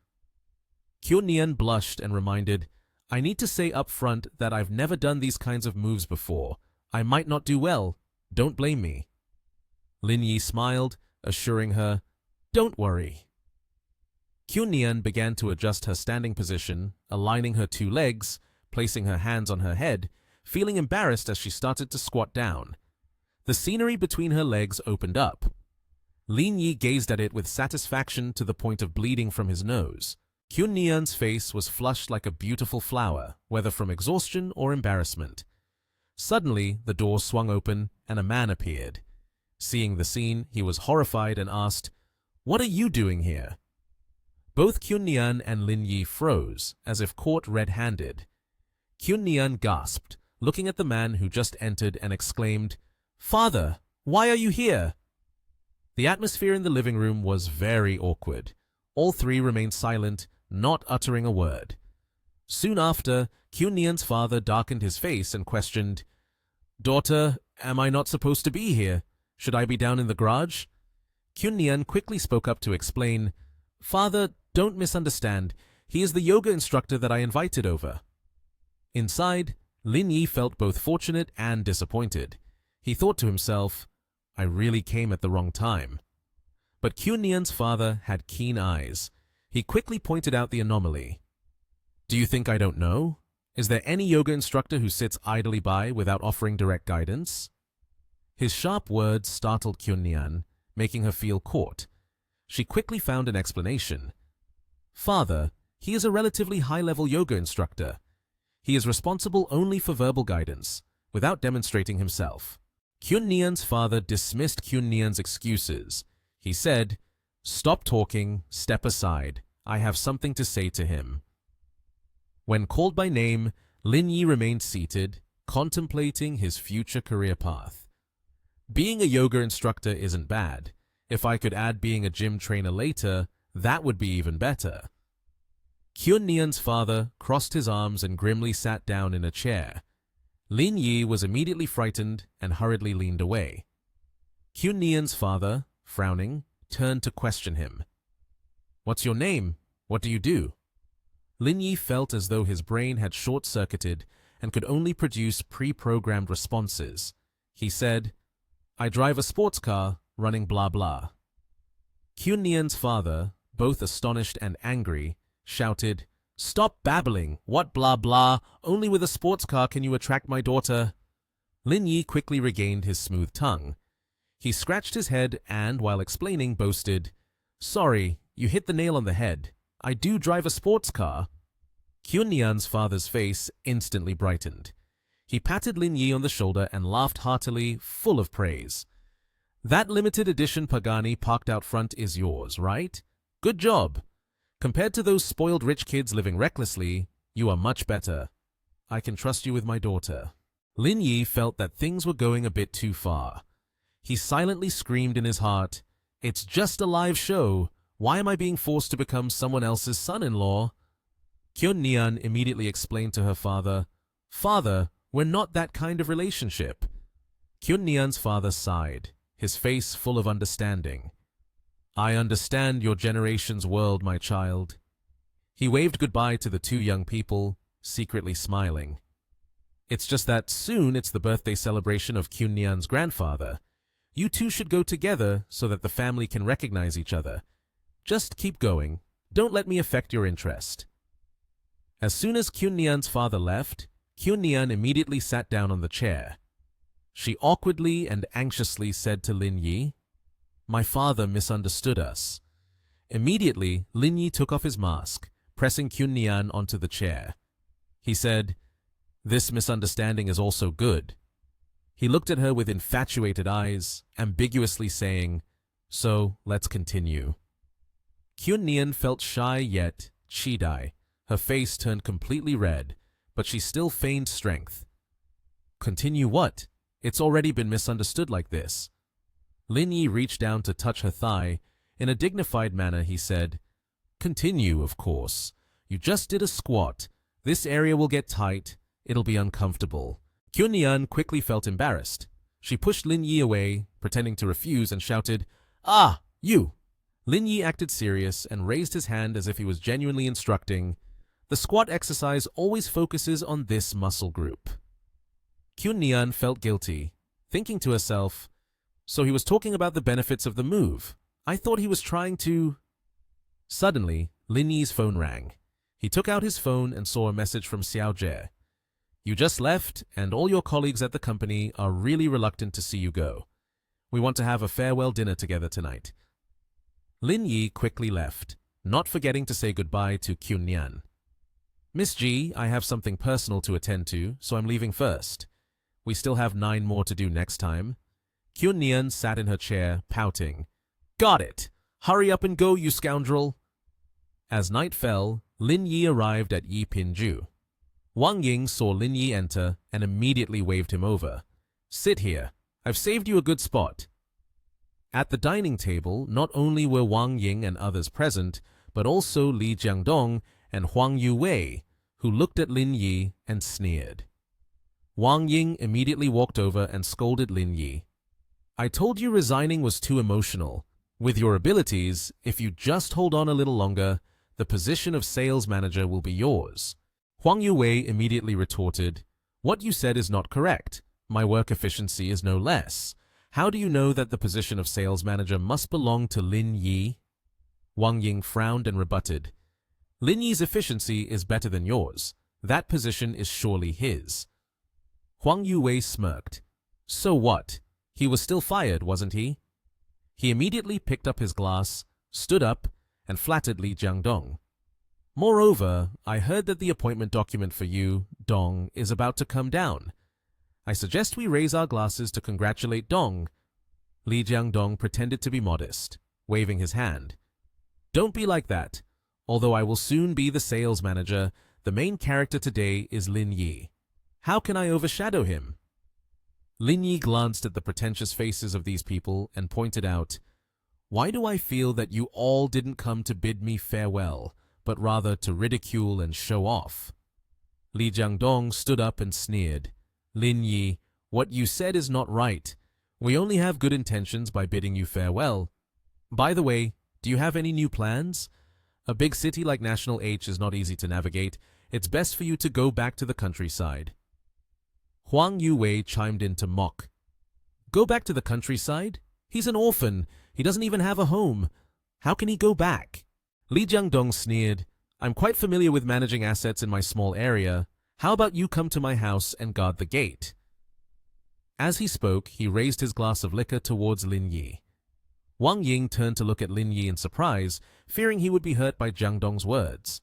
Kyun-nian blushed and reminded, "I need to say up front that I've never done these kinds of moves before. I might not do well. Don't blame me." Lin Yi smiled, assuring her, "Don't worry." Kyun-nian began to adjust her standing position, aligning her two legs, placing her hands on her head, feeling embarrassed as she started to squat down. The scenery between her legs opened up. Lin Yi gazed at it with satisfaction to the point of bleeding from his nose. Kyun-nian's face was flushed like a beautiful flower, whether from exhaustion or embarrassment. Suddenly, the door swung open and a man appeared. Seeing the scene, he was horrified and asked, "What are you doing here?" Both Kyun-nian and Lin Yi froze, as if caught red-handed. Kyun-nian gasped, looking at the man who just entered, and exclaimed, "Father, why are you here?" The atmosphere in the living room was very awkward. All three remained silent, not uttering a word. Soon after, Kyun-nian's father darkened his face and questioned, "Daughter, am I not supposed to be here? Should I be down in the garage?" Kyun-nian quickly spoke up to explain, "Father, don't misunderstand. He is the yoga instructor that I invited over." Inside, Lin Yi felt both fortunate and disappointed. He thought to himself, "I really came at the wrong time." But Kyun-nian's father had keen eyes. He quickly pointed out the anomaly. "Do you think I don't know? Is there any yoga instructor who sits idly by without offering direct guidance?" His sharp words startled Kyun-nian, making her feel caught. She quickly found an explanation. "Father, he is a relatively high-level yoga instructor. He is responsible only for verbal guidance, without demonstrating himself." Kyun-nian's father dismissed Kyun-nian's excuses. He said, "Stop talking, step aside. I have something to say to him." When called by name, Lin Yi remained seated, contemplating his future career path. Being a yoga instructor isn't bad. If I could add being a gym trainer later, that would be even better. Kyun-nian's father crossed his arms and grimly sat down in a chair. Lin Yi was immediately frightened and hurriedly leaned away. Kyun-nian's father, frowning, turned to question him. "What's your name? What do you do?" Lin Yi felt as though his brain had short-circuited and could only produce pre-programmed responses. He said, "I drive a sports car, running blah blah." Kyun-nian's father, both astonished and angry, shouted, "Stop babbling! What blah blah? Only with a sports car can you attract my daughter." Lin Yi quickly regained his smooth tongue. He scratched his head and, while explaining, boasted, "Sorry, you hit the nail on the head. I do drive a sports car." Kyun-nian's father's face instantly brightened. He patted Lin Yi on the shoulder and laughed heartily, full of praise. That limited edition Pagani parked out front is yours, right? Good job. Compared to those spoiled rich kids living recklessly, you are much better. I can trust you with my daughter." Lin Yi felt that things were going a bit too far. He silently screamed in his heart, "It's just a live show. Why am I being forced to become someone else's son-in-law?" Kyun Nian immediately explained to her father, "Father, we're not that kind of relationship." Kyun Nian's father sighed, his face full of understanding. "I understand your generation's world, my child." He waved goodbye to the two young people, secretly smiling. "It's just that soon it's the birthday celebration of Kyun Nian's grandfather. You two should go together so that the family can recognize each other. Just keep going. Don't let me affect your interest." As soon as Kyun Nian's father left, Kyun Nian immediately sat down on the chair. She awkwardly and anxiously said to Lin Yi, "My father misunderstood us." Immediately, Lin Yi took off his mask, pressing Kyun Nian onto the chair. He said, "This misunderstanding is also good." He looked at her with infatuated eyes, ambiguously saying, "So, let's continue." Kyun Nian felt shy yet chidai. Her face turned completely red, but she still feigned strength. "Continue what? It's already been misunderstood like this." Lin Yi reached down to touch her thigh. In a dignified manner, he said, "Continue, of course. You just did a squat. This area will get tight. It'll be uncomfortable." Kyun Nian quickly felt embarrassed. She pushed Lin Yi away, pretending to refuse, and shouted, "Ah, you!" Lin Yi acted serious and raised his hand as if he was genuinely instructing. The squat exercise always focuses on this muscle group. Kyun Nian felt guilty, thinking to herself, "So he was talking about the benefits of the move. I thought he was trying to—" Suddenly, Lin Yi's phone rang. He took out his phone and saw a message from Xiao Jie. "You just left, and all your colleagues at the company are really reluctant to see you go. We want to have a farewell dinner together tonight." Lin Yi quickly left, not forgetting to say goodbye to Kyun Nian. "Miss Ji, I have something personal to attend to, so I'm leaving first. We still have 9 more to do next time." Kyun Nian sat in her chair, pouting. "Got it! Hurry up and go, you scoundrel!" As night fell, Lin Yi arrived at Yi Pinju. Wang Ying saw Lin Yi enter and immediately waved him over. "Sit here. I've saved you a good spot." At the dining table, not only were Wang Ying and others present, but also Li Jiangdong and Huang Yuwei, who looked at Lin Yi and sneered. Wang Ying immediately walked over and scolded Lin Yi. "I told you resigning was too emotional. With your abilities, if you just hold on a little longer, the position of sales manager will be yours." Huang Yuwei immediately retorted, "What you said is not correct. My work efficiency is no less. How do you know that the position of sales manager must belong to Lin Yi?" Wang Ying frowned and rebutted, "Lin Yi's efficiency is better than yours. That position is surely his." Huang Yuwei smirked. "So what? He was still fired, wasn't he?" He immediately picked up his glass, stood up, and flattered Li Jiangdong. "Moreover, I heard that the appointment document for you, Dong, is about to come down. I suggest we raise our glasses to congratulate Dong." Li Jiangdong pretended to be modest, waving his hand. "Don't be like that. Although I will soon be the sales manager, the main character today is Lin Yi. How can I overshadow him?" Lin Yi glanced at the pretentious faces of these people and pointed out, "Why do I feel that you all didn't come to bid me farewell, but rather to ridicule and show off?" Li Jiangdong stood up and sneered. "Lin Yi, what you said is not right. We only have good intentions by bidding you farewell. By the way, do you have any new plans? A big city like National H is not easy to navigate. It's best for you to go back to the countryside." Huang Yuwei chimed in to mock. "Go back to the countryside? He's an orphan. He doesn't even have a home. How can he go back?" Li Jiangdong sneered, "I'm quite familiar with managing assets in my small area. How about you come to my house and guard the gate?" As he spoke, he raised his glass of liquor towards Lin Yi. Wang Ying turned to look at Lin Yi in surprise, fearing he would be hurt by Jiangdong's words.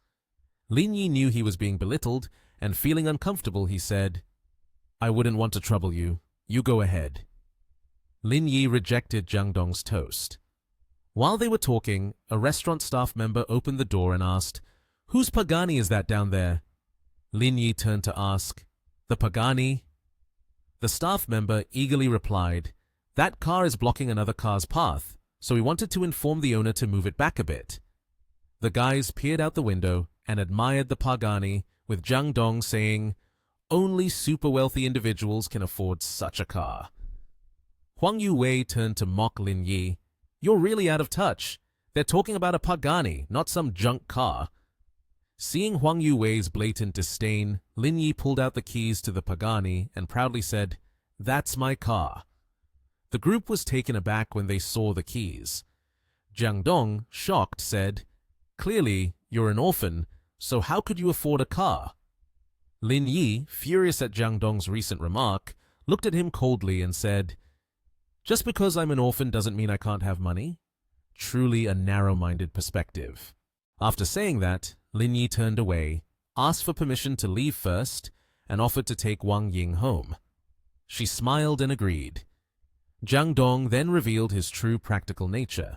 Lin Yi knew he was being belittled, and feeling uncomfortable, he said, "I wouldn't want to trouble you. You go ahead." Lin Yi rejected Jiang Dong's toast. While they were talking, a restaurant staff member opened the door and asked, "Whose Pagani is that down there?" Lin Yi turned to ask, "The Pagani?" The staff member eagerly replied, "That car is blocking another car's path, so we wanted to inform the owner to move it back a bit." The guys peered out the window and admired the Pagani, with Jiang Dong saying, "Only super wealthy individuals can afford such a car." Huang Yuwei turned to mock Lin Yi. "You're really out of touch. They're talking about a Pagani, not some junk car." Seeing Huang Yuwei's blatant disdain, Lin Yi pulled out the keys to the Pagani and proudly said, "That's my car." The group was taken aback when they saw the keys. Jiang Dong, shocked, said, "Clearly, you're an orphan, so how could you afford a car?" Lin Yi, furious at Jiang Dong's recent remark, looked at him coldly and said, "Just because I'm an orphan doesn't mean I can't have money." Truly a narrow-minded perspective. After saying that, Lin Yi turned away, asked for permission to leave first, and offered to take Wang Ying home. She smiled and agreed. Jiang Dong then revealed his true practical nature.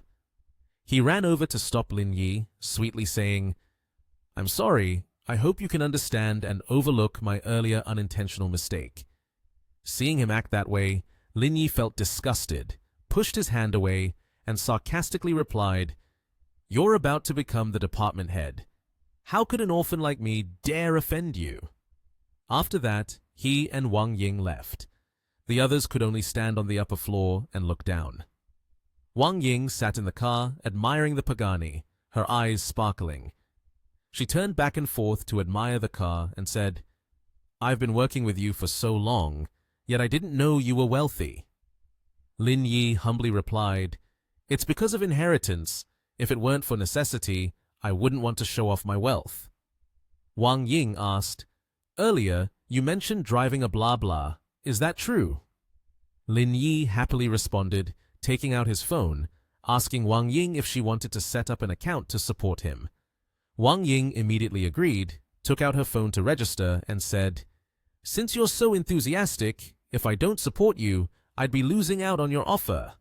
He ran over to stop Lin Yi, sweetly saying, "I'm sorry, I hope you can understand and overlook my earlier unintentional mistake." Seeing him act that way, Lin Yi felt disgusted, pushed his hand away, and sarcastically replied, "You're about to become the department head. How could an orphan like me dare offend you?" After that, he and Wang Ying left. The others could only stand on the upper floor and look down. Wang Ying sat in the car, admiring the Pagani, her eyes sparkling. She turned back and forth to admire the car and said, "I've been working with you for so long, yet I didn't know you were wealthy." Lin Yi humbly replied, "It's because of inheritance. If it weren't for necessity, I wouldn't want to show off my wealth." Wang Ying asked, "Earlier, you mentioned driving a blah blah. Is that true?" Lin Yi happily responded, taking out his phone, asking Wang Ying if she wanted to set up an account to support him. Wang Ying immediately agreed, took out her phone to register, and said, "Since you're so enthusiastic, if I don't support you, I'd be losing out on your offer."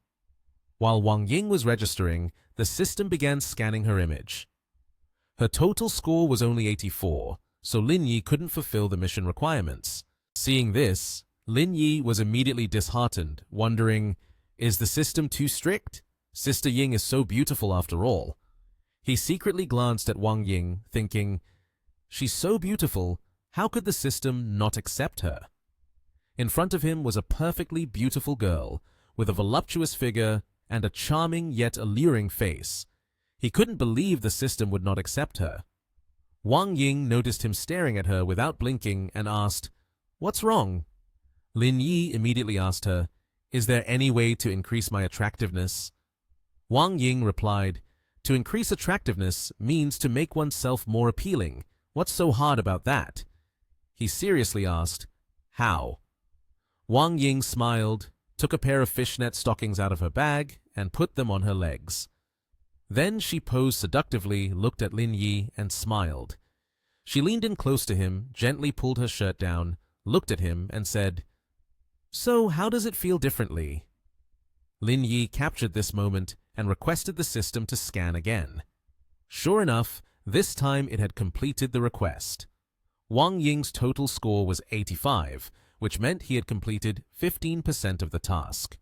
While Wang Ying was registering, the system began scanning her image. Her total score was only 84, so Lin Yi couldn't fulfill the mission requirements. Seeing this, Lin Yi was immediately disheartened, wondering, is the system too strict? Sister Ying is so beautiful after all. He secretly glanced at Wang Ying, thinking, she's so beautiful, how could the system not accept her? In front of him was a perfectly beautiful girl, with a voluptuous figure and a charming yet alluring face. He couldn't believe the system would not accept her. Wang Ying noticed him staring at her without blinking and asked, "What's wrong?" Lin Yi immediately asked her, "Is there any way to increase my attractiveness?" Wang Ying replied, "To increase attractiveness means to make oneself more appealing. What's so hard about that?" He seriously asked, "How?" Wang Ying smiled, took a pair of fishnet stockings out of her bag, and put them on her legs. Then she posed seductively, looked at Lin Yi, and smiled. She leaned in close to him, gently pulled her shirt down, looked at him, and said, "So how does it feel differently?" Lin Yi captured this moment and requested the system to scan again. Sure enough, this time it had completed the request. Wang Ying's total score was 85, which meant he had completed 15% of the task.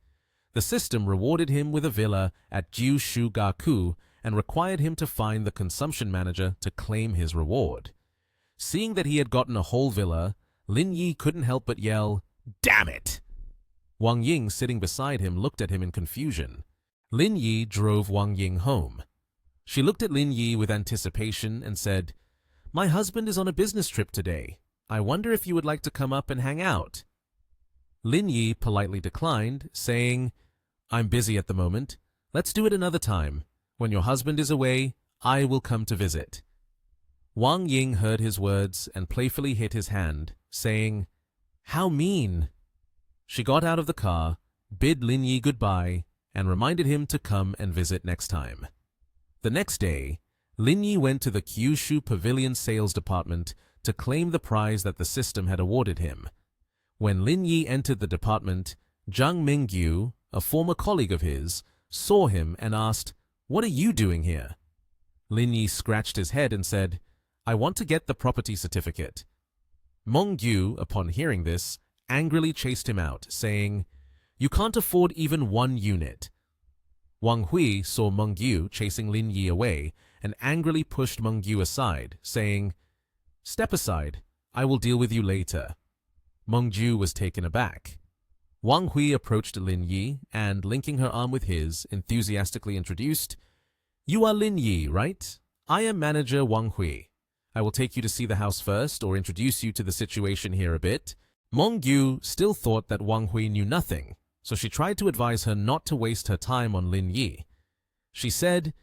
The system rewarded him with a villa at Jiushugaku and required him to find the consumption manager to claim his reward. Seeing that he had gotten a whole villa, Lin Yi couldn't help but yell, "Damn it!" Wang Ying, sitting beside him, looked at him in confusion. Lin Yi drove Wang Ying home. She looked at Lin Yi with anticipation and said, "My husband is on a business trip today. I wonder if you would like to come up and hang out." Lin Yi politely declined, saying, "I'm busy at the moment. Let's do it another time. When your husband is away, I will come to visit." Wang Ying heard his words and playfully hit his hand, saying, "How mean." She got out of the car, bid Lin Yi goodbye, and reminded him to come and visit next time. The next day, Lin Yi went to the Kyushu Pavilion sales department to claim the prize that the system had awarded him. When Lin Yi entered the department, Zhang Mingyu, a former colleague of his, saw him and asked, "What are you doing here?" Lin Yi scratched his head and said, "I want to get the property certificate." Meng Yu, upon hearing this, angrily chased him out, saying, "You can't afford even 1 unit." Wang Hui saw Meng Yu chasing Lin Yi away and angrily pushed Meng Yu aside, saying, "Step aside, I will deal with you later." Meng Yu was taken aback. Wang Hui approached Lin Yi and, linking her arm with his, enthusiastically introduced, "You are Lin Yi, right? I am manager Wang Hui. I will take you to see the house first or introduce you to the situation here a bit." Meng Yu still thought that Wang Hui knew nothing, so she tried to advise her not to waste her time on Lin Yi. She said,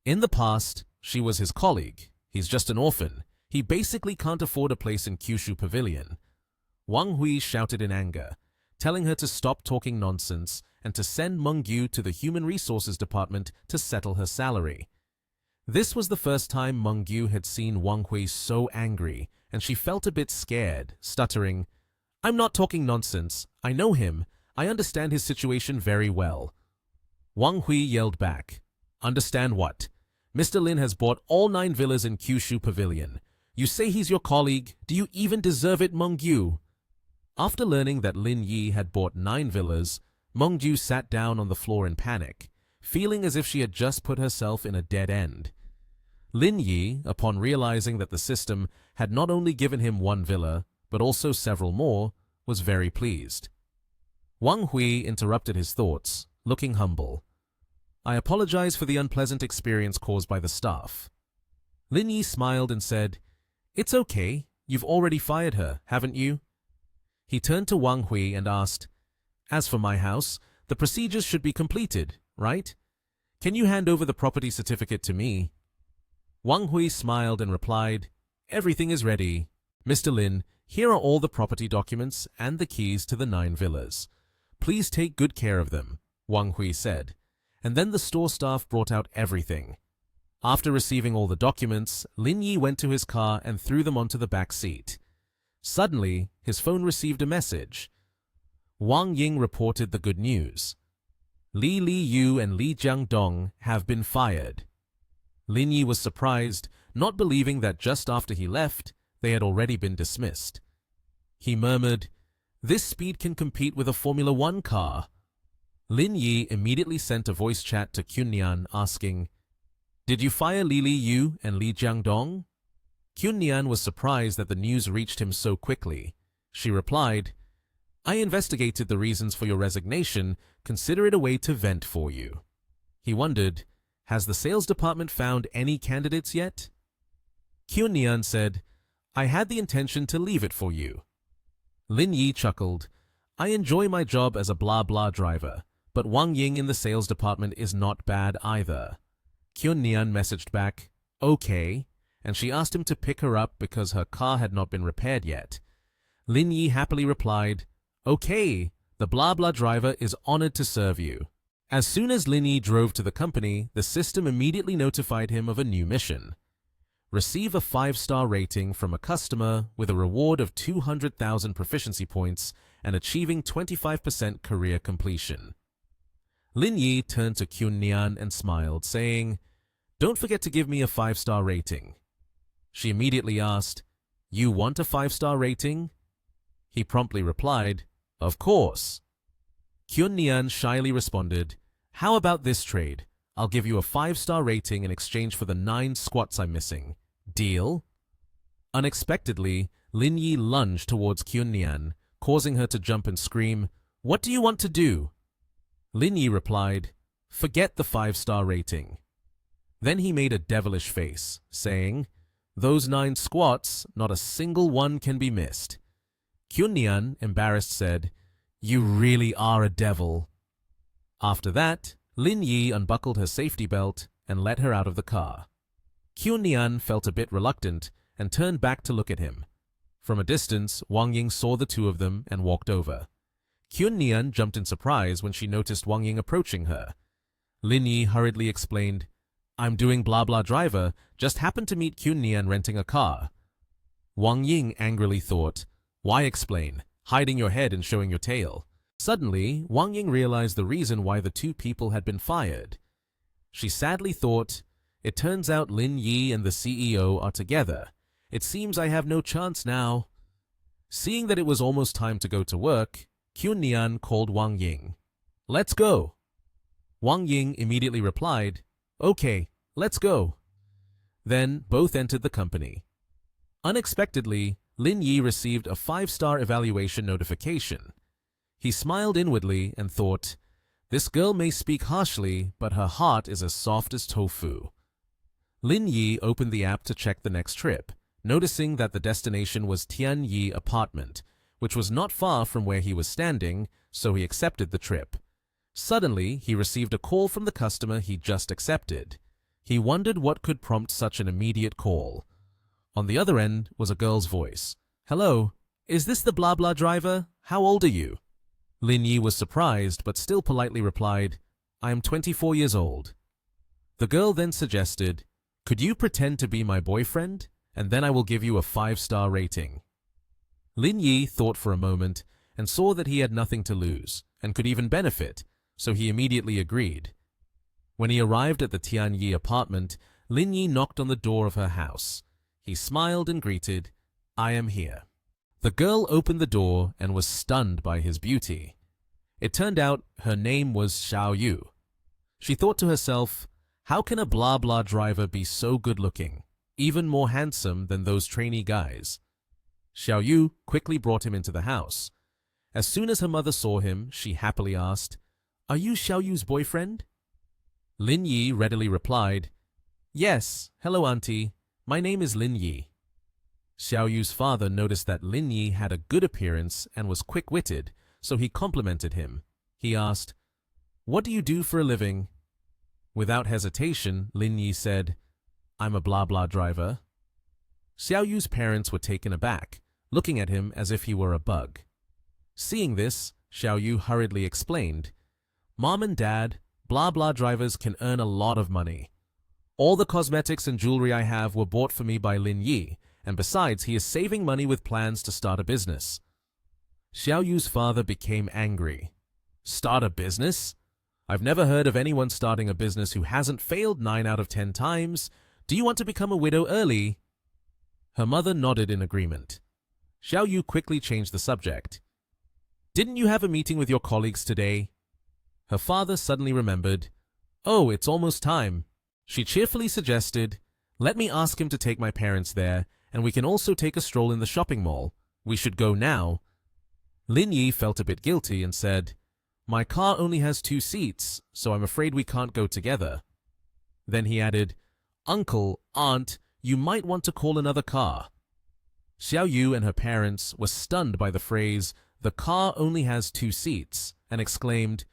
"In the past, she was his colleague. He's just an orphan. He basically can't afford a place in Kyushu Pavilion." Wang Hui shouted in anger, telling her to stop talking nonsense and to send Meng Yu to the Human Resources Department to settle her salary. This was the first time Meng Yu had seen Wang Hui so angry, and she felt a bit scared, stuttering, "I'm not talking nonsense. I know him. I understand his situation very well." Wang Hui yelled back, "Understand what? Mr. Lin has bought all 9 villas in Kyushu Pavilion. You say he's your colleague. Do you even deserve it, Meng Yu?" After learning that Lin Yi had bought 9 villas, Meng Yu sat down on the floor in panic, feeling as if she had just put herself in a dead end. Lin Yi, upon realizing that the system had not only given him 1 villa, but also several more, was very pleased. Wang Hui interrupted his thoughts, looking humble. "I apologize for the unpleasant experience caused by the staff." Lin Yi smiled and said, "It's okay. You've already fired her, haven't you?" He turned to Wang Hui and asked, "As for my house, the procedures should be completed, right? Can you hand over the property certificate to me?" Wang Hui smiled and replied, "Everything is ready. Mr. Lin, here are all the property documents and the keys to the 9 villas. Please take good care of them," Wang Hui said, and then the store staff brought out everything. After receiving all the documents, Lin Yi went to his car and threw them onto the back seat. Suddenly, his phone received a message. Wang Ying reported the good news. Li Yu and Li Jiangdong have been fired. Lin Yi was surprised, not believing that just after he left, they had already been dismissed. He murmured, "This speed can compete with a Formula 1 car." Lin Yi immediately sent a voice chat to Qunnian asking, "Did you fire Li Yu and Li Jiangdong?" Qunnian was surprised that the news reached him so quickly. She replied, "I investigated the reasons for your resignation. Consider it a way to vent for you." He wondered, "Has the sales department found any candidates yet?" Qunnian said, "I had the intention to leave it for you." Lin Yi chuckled, "I enjoy my job as a blah-blah driver, but Wang Ying in the sales department is not bad either." Qunnian messaged back, "Okay," and she asked him to pick her up because her car had not been repaired yet. Lin Yi happily replied, "Okay, the blah-blah driver is honored to serve you." As soon as Lin Yi drove to the company, the system immediately notified him of a new mission. Receive a 5-star rating from a customer with a reward of 200,000 proficiency points and achieving 25% career completion. Lin Yi turned to Qunnian and smiled, saying, "Don't forget to give me a 5-star rating." She immediately asked, "You want a 5-star rating?" He promptly replied, "Of course." Qunnian shyly responded, "How about this trade? I'll give you a 5-star rating in exchange for the 9 squats I'm missing. Deal?" Unexpectedly, Lin Yi lunged towards Qunnian, causing her to jump and scream, "What do you want to do?" Lin Yi replied, "Forget the 5-star rating." Then he made a devilish face, saying, "Those 9 squats, not a single one can be missed." Qunnian, embarrassed, said, "You really are a devil." After that, Lin Yi unbuckled her safety belt and let her out of the car. Qunnian felt a bit reluctant and turned back to look at him. From a distance, Wang Ying saw the two of them and walked over. Qunnian jumped in surprise when she noticed Wang Ying approaching her. Lin Yi hurriedly explained, "I'm doing blah-blah driver, just happened to meet Qunnian renting a car." Wang Ying angrily thought, "Why explain? Hiding your head and showing your tail." Suddenly, Wang Ying realized the reason why the two people had been fired. She sadly thought, "It turns out Lin Yi and the CEO are together. It seems I have no chance now." Seeing that it was almost time to go to work, Kyun Nian called Wang Ying. "Let's go." Wang Ying immediately replied, "Okay, let's go." Then both entered the company. Unexpectedly, Lin Yi received a 5-star evaluation notification. He smiled inwardly and thought, "This girl may speak harshly, but her heart is as soft as tofu." Lin Yi opened the app to check the next trip, noticing that the destination was Tianyi apartment, which was not far from where he was standing, so he accepted the trip. Suddenly, he received a call from the customer he just accepted. He wondered what could prompt such an immediate call. On the other end was a girl's voice. "Hello, is this the blah blah driver? How old are you?" Lin Yi was surprised, but still politely replied, "I am 24 years old." The girl then suggested, "Could you pretend to be my boyfriend, and then I will give you a 5-star rating." Lin Yi thought for a moment and saw that he had nothing to lose and could even benefit, so he immediately agreed. When he arrived at the Tianyi apartment, Lin Yi knocked on the door of her house. He smiled and greeted, "I am here." The girl opened the door and was stunned by his beauty. It turned out her name was Xiao Yu. She thought to herself, "How can a blah blah driver be so good-looking, even more handsome than those trainee guys?" Xiao Yu quickly brought him into the house. As soon as her mother saw him, she happily asked, "Are you Xiao Yu's boyfriend?" Lin Yi readily replied, "Yes, hello auntie, my name is Lin Yi." Xiao Yu's father noticed that Lin Yi had a good appearance and was quick-witted, so he complimented him. He asked, "What do you do for a living?" Without hesitation, Lin Yi said, "I'm a blah blah driver." Xiao Yu's parents were taken aback, looking at him as if he were a bug. Seeing this, Xiao Yu hurriedly explained, "Mom and Dad, blah blah drivers can earn a lot of money. All the cosmetics and jewelry I have were bought for me by Lin Yi, and besides, he is saving money with plans to start a business." Xiao Yu's father became angry. "Start a business? I've never heard of anyone starting a business who hasn't failed 9 out of 10 times. Do you want to become a widow early?" Her mother nodded in agreement. Xiao Yu quickly changed the subject. "Didn't you have a meeting with your colleagues today?" Her father suddenly remembered. "Oh, it's almost time." She cheerfully suggested, "Let me ask him to take my parents there, and we can also take a stroll in the shopping mall. We should go now." Lin Yi felt a bit guilty and said, "My car only has 2 seats, so I'm afraid we can't go together." Then he added, "Uncle, Aunt, you might want to call another car." Xiao Yu and her parents were stunned by the phrase, "The car only has 2 seats," and exclaimed,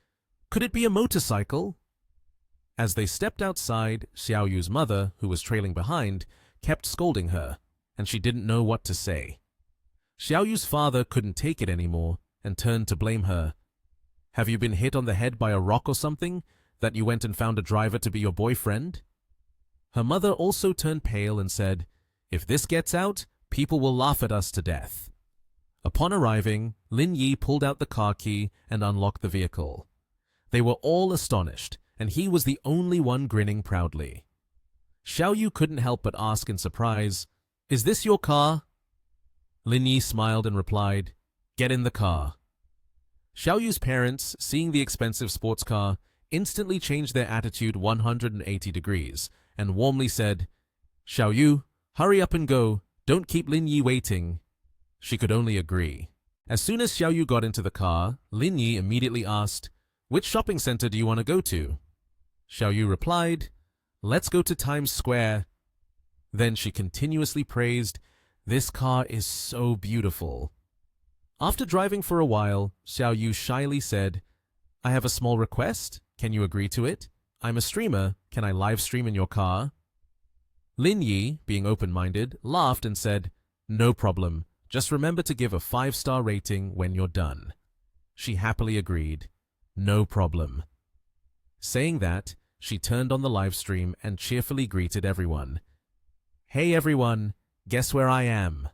"Could it be a motorcycle?" As they stepped outside, Xiao Yu's mother, who was trailing behind, kept scolding her, and she didn't know what to say. Xiao Yu's father couldn't take it anymore and turned to blame her. "Have you been hit on the head by a rock or something, that you went and found a driver to be your boyfriend?" Her mother also turned pale and said, "If this gets out, people will laugh at us to death." Upon arriving, Lin Yi pulled out the car key and unlocked the vehicle. They were all astonished, and he was the only one grinning proudly. Xiao Yu couldn't help but ask in surprise, "Is this your car?" Lin Yi smiled and replied, "Get in the car." Xiao Yu's parents, seeing the expensive sports car, instantly changed their attitude 180 degrees and warmly said, "Xiao Yu, hurry up and go. Don't keep Lin Yi waiting." She could only agree. As soon as Xiao Yu got into the car, Lin Yi immediately asked, "Which shopping center do you want to go to?" Xiao Yu replied, "Let's go to Times Square." Then she continuously praised, "This car is so beautiful." After driving for a while, Xiao Yu shyly said, "I have a small request. Can you agree to it? I'm a streamer. Can I live stream in your car?" Lin Yi, being open-minded, laughed and said, "No problem. Just remember to give a 5-star rating when you're done." She happily agreed. "No problem." Saying that, she turned on the live stream and cheerfully greeted everyone. "Hey everyone, guess where I am?"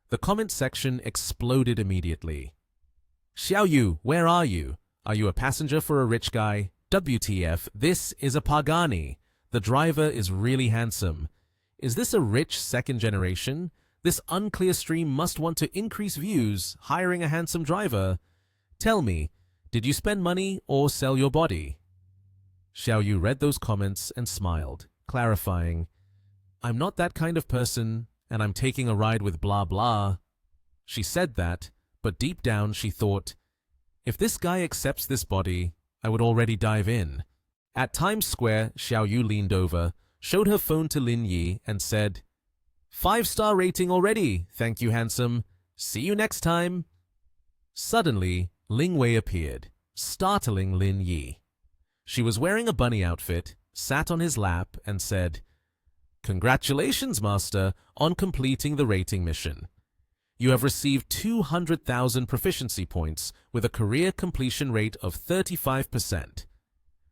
The comment section exploded immediately. Xiao Yu, where are you? Are you a passenger for a rich guy? WTF, this is a Pagani. The driver is really handsome. Is this a rich second generation? This unclear stream must want to increase views, hiring a handsome driver. Tell me, did you spend money or sell your body? Xiao Yu read those comments and smiled, clarifying, I'm not that kind of person, and I'm taking a ride with blah blah. She said that, but deep down she thought, if this guy accepts this body, I would already dive in. At Times Square, Xiao Yu leaned over, showed her phone to Lin Yi, and said, 5-star rating already, thank you handsome. See you next time. Suddenly, Ling Wei appeared, startling Lin Yi. She was wearing a bunny outfit, sat on his lap, and said, Congratulations, Master, on completing the rating mission. You have received 200,000 proficiency points with a career completion rate of 35%.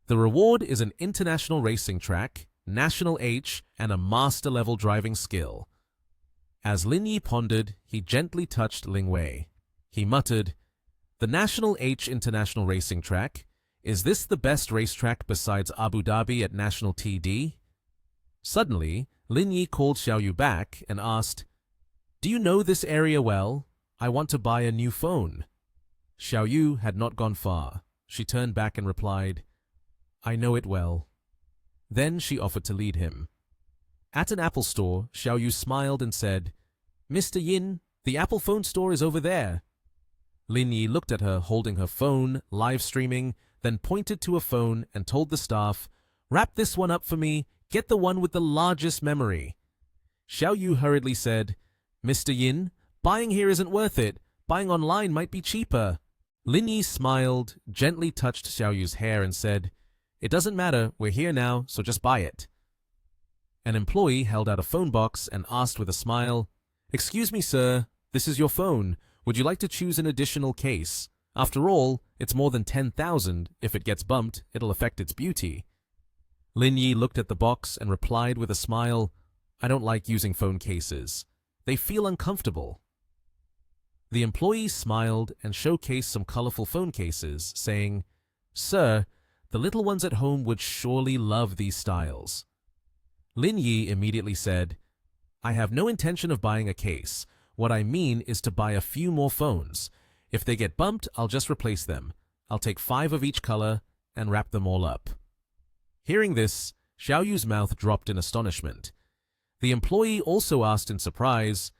The reward is an international racing track, national H, and a master-level driving skill. As Lin Yi pondered, he gently touched Ling Wei. He muttered, The National H International Racing Track? Is this the best racetrack besides Abu Dhabi at National TD? Suddenly, Lin Yi called Xiao Yu back and asked, Do you know this area well? I want to buy a new phone. Xiao Yu had not gone far. She turned back and replied, I know it well. Then she offered to lead him. At an Apple store, Xiao Yu smiled and said, Mr. Yin, the Apple phone store is over there. Lin Yi looked at her holding her phone, live streaming, then pointed to a phone and told the staff, Wrap this one up for me, get the one with the largest memory. Xiao Yu hurriedly said, Mr. Yin, buying here isn't worth it. Buying online might be cheaper. Lin Yi smiled, gently touched Xiao Yu's hair and said, It doesn't matter, we're here now, so just buy it. An employee held out a phone box and asked with a smile, Excuse me, sir, this is your phone. Would you like to choose an additional case? After all, it's more than 10,000. If it gets bumped, it'll affect its beauty. Lin Yi looked at the box and replied with a smile, I don't like using phone cases. They feel uncomfortable. The employee smiled and showcased some colorful phone cases, saying, Sir, the little ones at home would surely love these styles. Lin Yi immediately said, I have no intention of buying a case. What I mean is to buy a few more phones. If they get bumped, I'll just replace them. I'll take 5 of each color and wrap them all up. Hearing this, Xiao Yu's mouth dropped in astonishment. The employee also asked in surprise,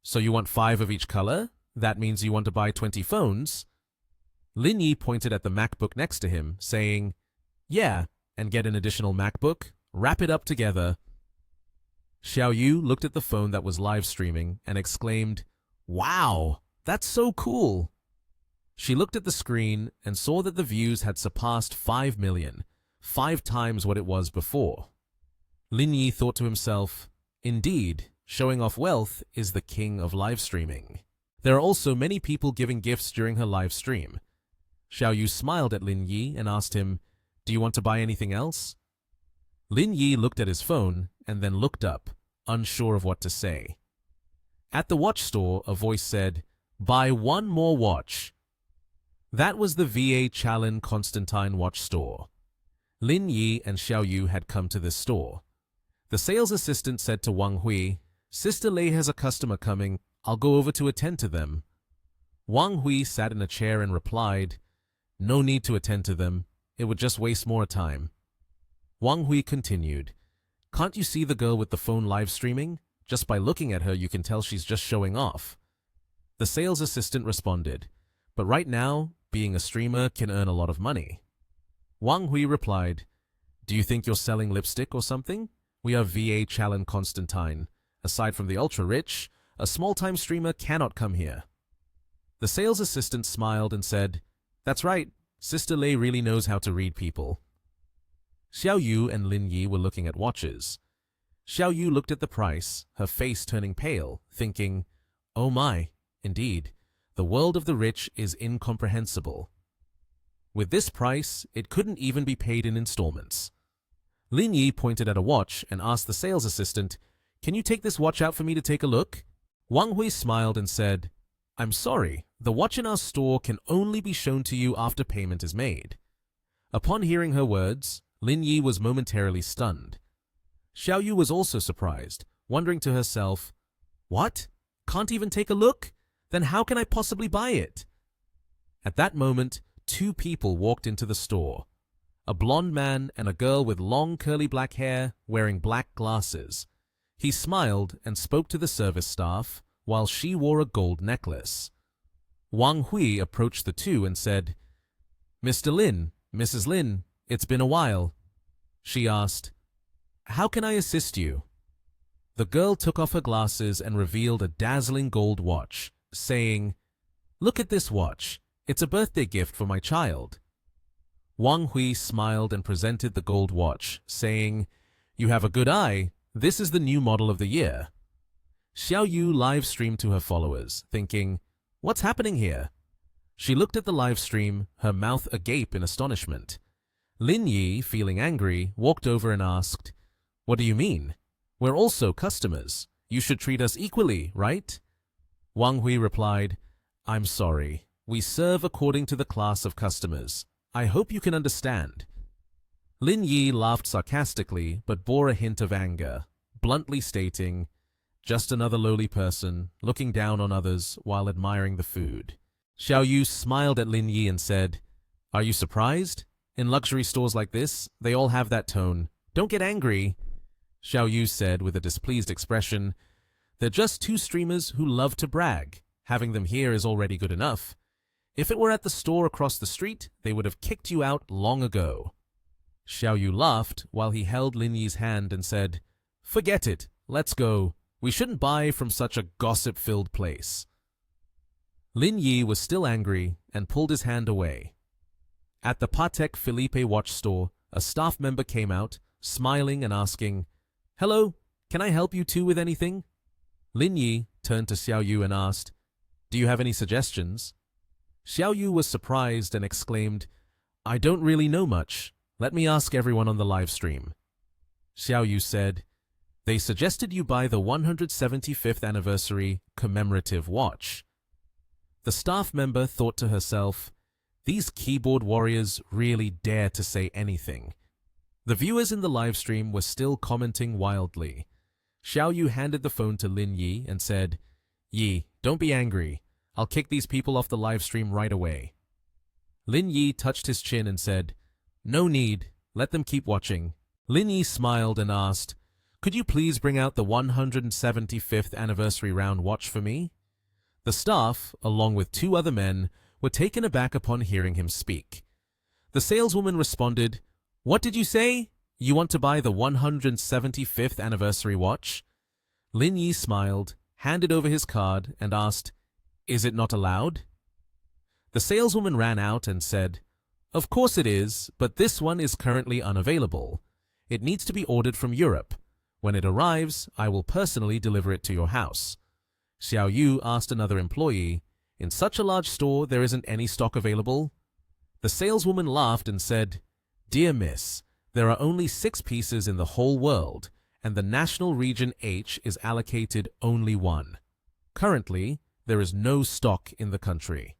So you want 5 of each color? That means you want to buy 20 phones? Lin Yi pointed at the MacBook next to him, saying, Yeah, and get an additional MacBook, wrap it up together. Xiao Yu looked at the phone that was live streaming and exclaimed, Wow, that's so cool. She looked at the screen and saw that the views had surpassed 5 million, 5 times what it was before. Lin Yi thought to himself, Indeed, showing off wealth is the king of live streaming. There are also many people giving gifts during her live stream. Xiao Yu smiled at Lin Yi and asked him, Do you want to buy anything else? Lin Yi looked at his phone and then looked up, unsure of what to say. At the watch store, a voice said, Buy one more watch. That was the VA Challen Constantine watch store. Lin Yi and Xiao Yu had come to this store. The sales assistant said to Wang Hui, Sister Lei has a customer coming. I'll go over to attend to them. Wang Hui sat in a chair and replied, No need to attend to them. It would just waste more time. Wang Hui continued, Can't you see the girl with the phone live streaming? Just by looking at her, you can tell she's just showing off. The sales assistant responded, But right now, being a streamer can earn a lot of money. Wang Hui replied, Do you think you're selling lipstick or something? We are VA Challen Constantine. Aside from the ultra-rich, a small-time streamer cannot come here. The sales assistant smiled and said, That's right, Sister Lei really knows how to read people. Xiao Yu and Lin Yi were looking at watches. Xiao Yu looked at the price, her face turning pale, thinking, Oh my, indeed, the world of the rich is incomprehensible. With this price, it couldn't even be paid in installments. Lin Yi pointed at a watch and asked the sales assistant, Can you take this watch out for me to take a look? Wang Hui smiled and said, I'm sorry, the watch in our store can only be shown to you after payment is made. Upon hearing her words, Lin Yi was momentarily stunned. Xiao Yu was also surprised, wondering to herself, "What? Can't even take a look? Then how can I possibly buy it?" At that moment, two people walked into the store. A blonde man and a girl with long curly black hair wearing black glasses. He smiled and spoke to the service staff, while she wore a gold necklace. Wang Hui approached the two and said, "Mr. Lin, Mrs. Lin, it's been a while." She asked, "How can I assist you?" The girl took off her glasses and revealed a dazzling gold watch, saying, "Look at this watch. It's a birthday gift for my child." Wang Hui smiled and presented the gold watch, saying, "You have a good eye. This is the new model of the year." Xiao Yu live-streamed to her followers, thinking, "What's happening here?" She looked at the live stream, her mouth agape in astonishment. Lin Yi, feeling angry, walked over and asked, "What do you mean? We're also customers. You should treat us equally, right?" Wang Hui replied, "I'm sorry. We serve according to the class of customers. I hope you can understand." Lin Yi laughed sarcastically but bore a hint of anger, bluntly stating, "Just another lowly person, looking down on others while admiring the food." Xiao Yu smiled at Lin Yi and said, "Are you surprised? In luxury stores like this, they all have that tone. Don't get angry." Xiao Yu said with a displeased expression, "They're just two streamers who love to brag. Having them here is already good enough. If it were at the store across the street, they would have kicked you out long ago." Xiao Yu laughed while he held Lin Yi's hand and said, "Forget it. Let's go. We shouldn't buy from such a gossip-filled place." Lin Yi was still angry and pulled his hand away. At the Patek Philippe watch store, a staff member came out, smiling and asking, "Hello, can I help you two with anything?" Lin Yi turned to Xiao Yu and asked, "Do you have any suggestions?" Xiao Yu was surprised and exclaimed, "I don't really know much. Let me ask everyone on the live stream." Xiao Yu said, "They suggested you buy the 175th anniversary commemorative watch." The staff member thought to herself, "These keyboard warriors really dare to say anything." The viewers in the live stream were still commenting wildly. Xiao Yu handed the phone to Lin Yi and said, "Yi, don't be angry. I'll kick these people off the live stream right away." Lin Yi touched his chin and said, "No need. Let them keep watching." Lin Yi smiled and asked, "Could you please bring out the 175th anniversary round watch for me?" The staff, along with two other men, were taken aback upon hearing him speak. The saleswoman responded, "What did you say? You want to buy the 175th anniversary watch?" Lin Yi smiled, handed over his card, and asked, "Is it not allowed?" The saleswoman ran out and said, "Of course it is, but this one is currently unavailable. It needs to be ordered from Europe. When it arrives, I will personally deliver it to your house." Xiao Yu asked another employee, "In such a large store, there isn't any stock available?" The saleswoman laughed and said, "Dear miss, there are only 6 pieces in the whole world, and the national region H is allocated only 1. Currently, there is no stock in the country."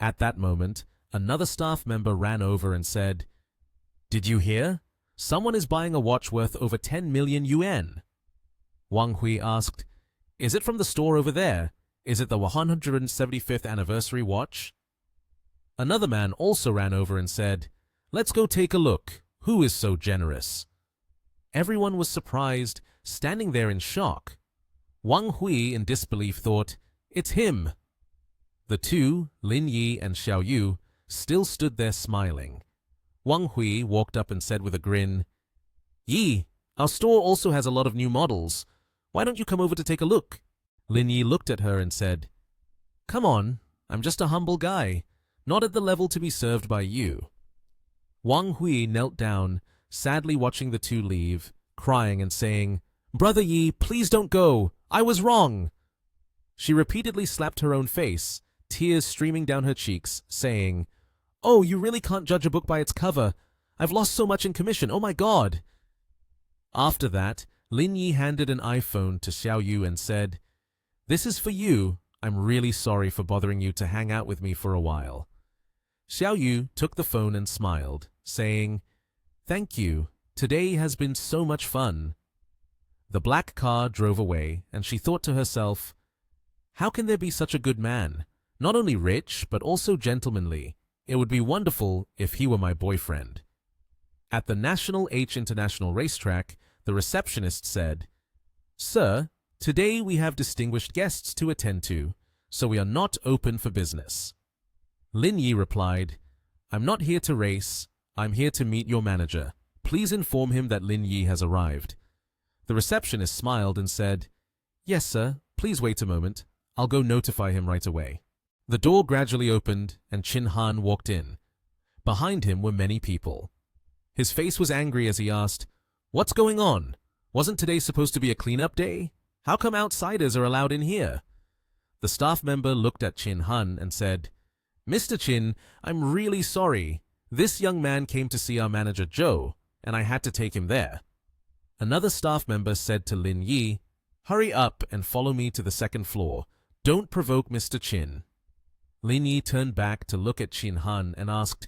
At that moment, another staff member ran over and said, "Did you hear? Someone is buying a watch worth over 10 million yuan. Wang Hui asked, "Is it from the store over there? Is it the 175th anniversary watch?" Another man also ran over and said, "Let's go take a look. Who is so generous?" Everyone was surprised, standing there in shock. Wang Hui, in disbelief, thought, "It's him." The two, Lin Yi and Xiao Yu, still stood there smiling. Wang Hui walked up and said with a grin, "Yi, our store also has a lot of new models. Why don't you come over to take a look?" Lin Yi looked at her and said, "Come on, I'm just a humble guy, not at the level to be served by you." Wang Hui knelt down, sadly watching the two leave, crying and saying, "Brother Yi, please don't go. I was wrong." She repeatedly slapped her own face, tears streaming down her cheeks, saying, "Oh, you really can't judge a book by its cover. I've lost so much in commission. Oh my God." After that, Lin Yi handed an iPhone to Xiao Yu and said, "This is for you. I'm really sorry for bothering you to hang out with me for a while." Xiao Yu took the phone and smiled, saying, "Thank you. Today has been so much fun." The black car drove away, and she thought to herself, "How can there be such a good man? Not only rich, but also gentlemanly. It would be wonderful if he were my boyfriend." At the National H International Racetrack, the receptionist said, "Sir, today we have distinguished guests to attend to, so we are not open for business." Lin Yi replied, "I'm not here to race. I'm here to meet your manager. Please inform him that Lin Yi has arrived." The receptionist smiled and said, "Yes, sir. Please wait a moment. I'll go notify him right away." The door gradually opened, and Chin Han walked in. Behind him were many people. His face was angry as he asked, "What's going on? Wasn't today supposed to be a cleanup day? How come outsiders are allowed in here?" The staff member looked at Chin Han and said, "Mr. Chin, I'm really sorry. This young man came to see our manager Joe, and I had to take him there." Another staff member said to Lin Yi, "Hurry up and follow me to the second floor. Don't provoke Mr. Chin." Lin Yi turned back to look at Chin Han and asked,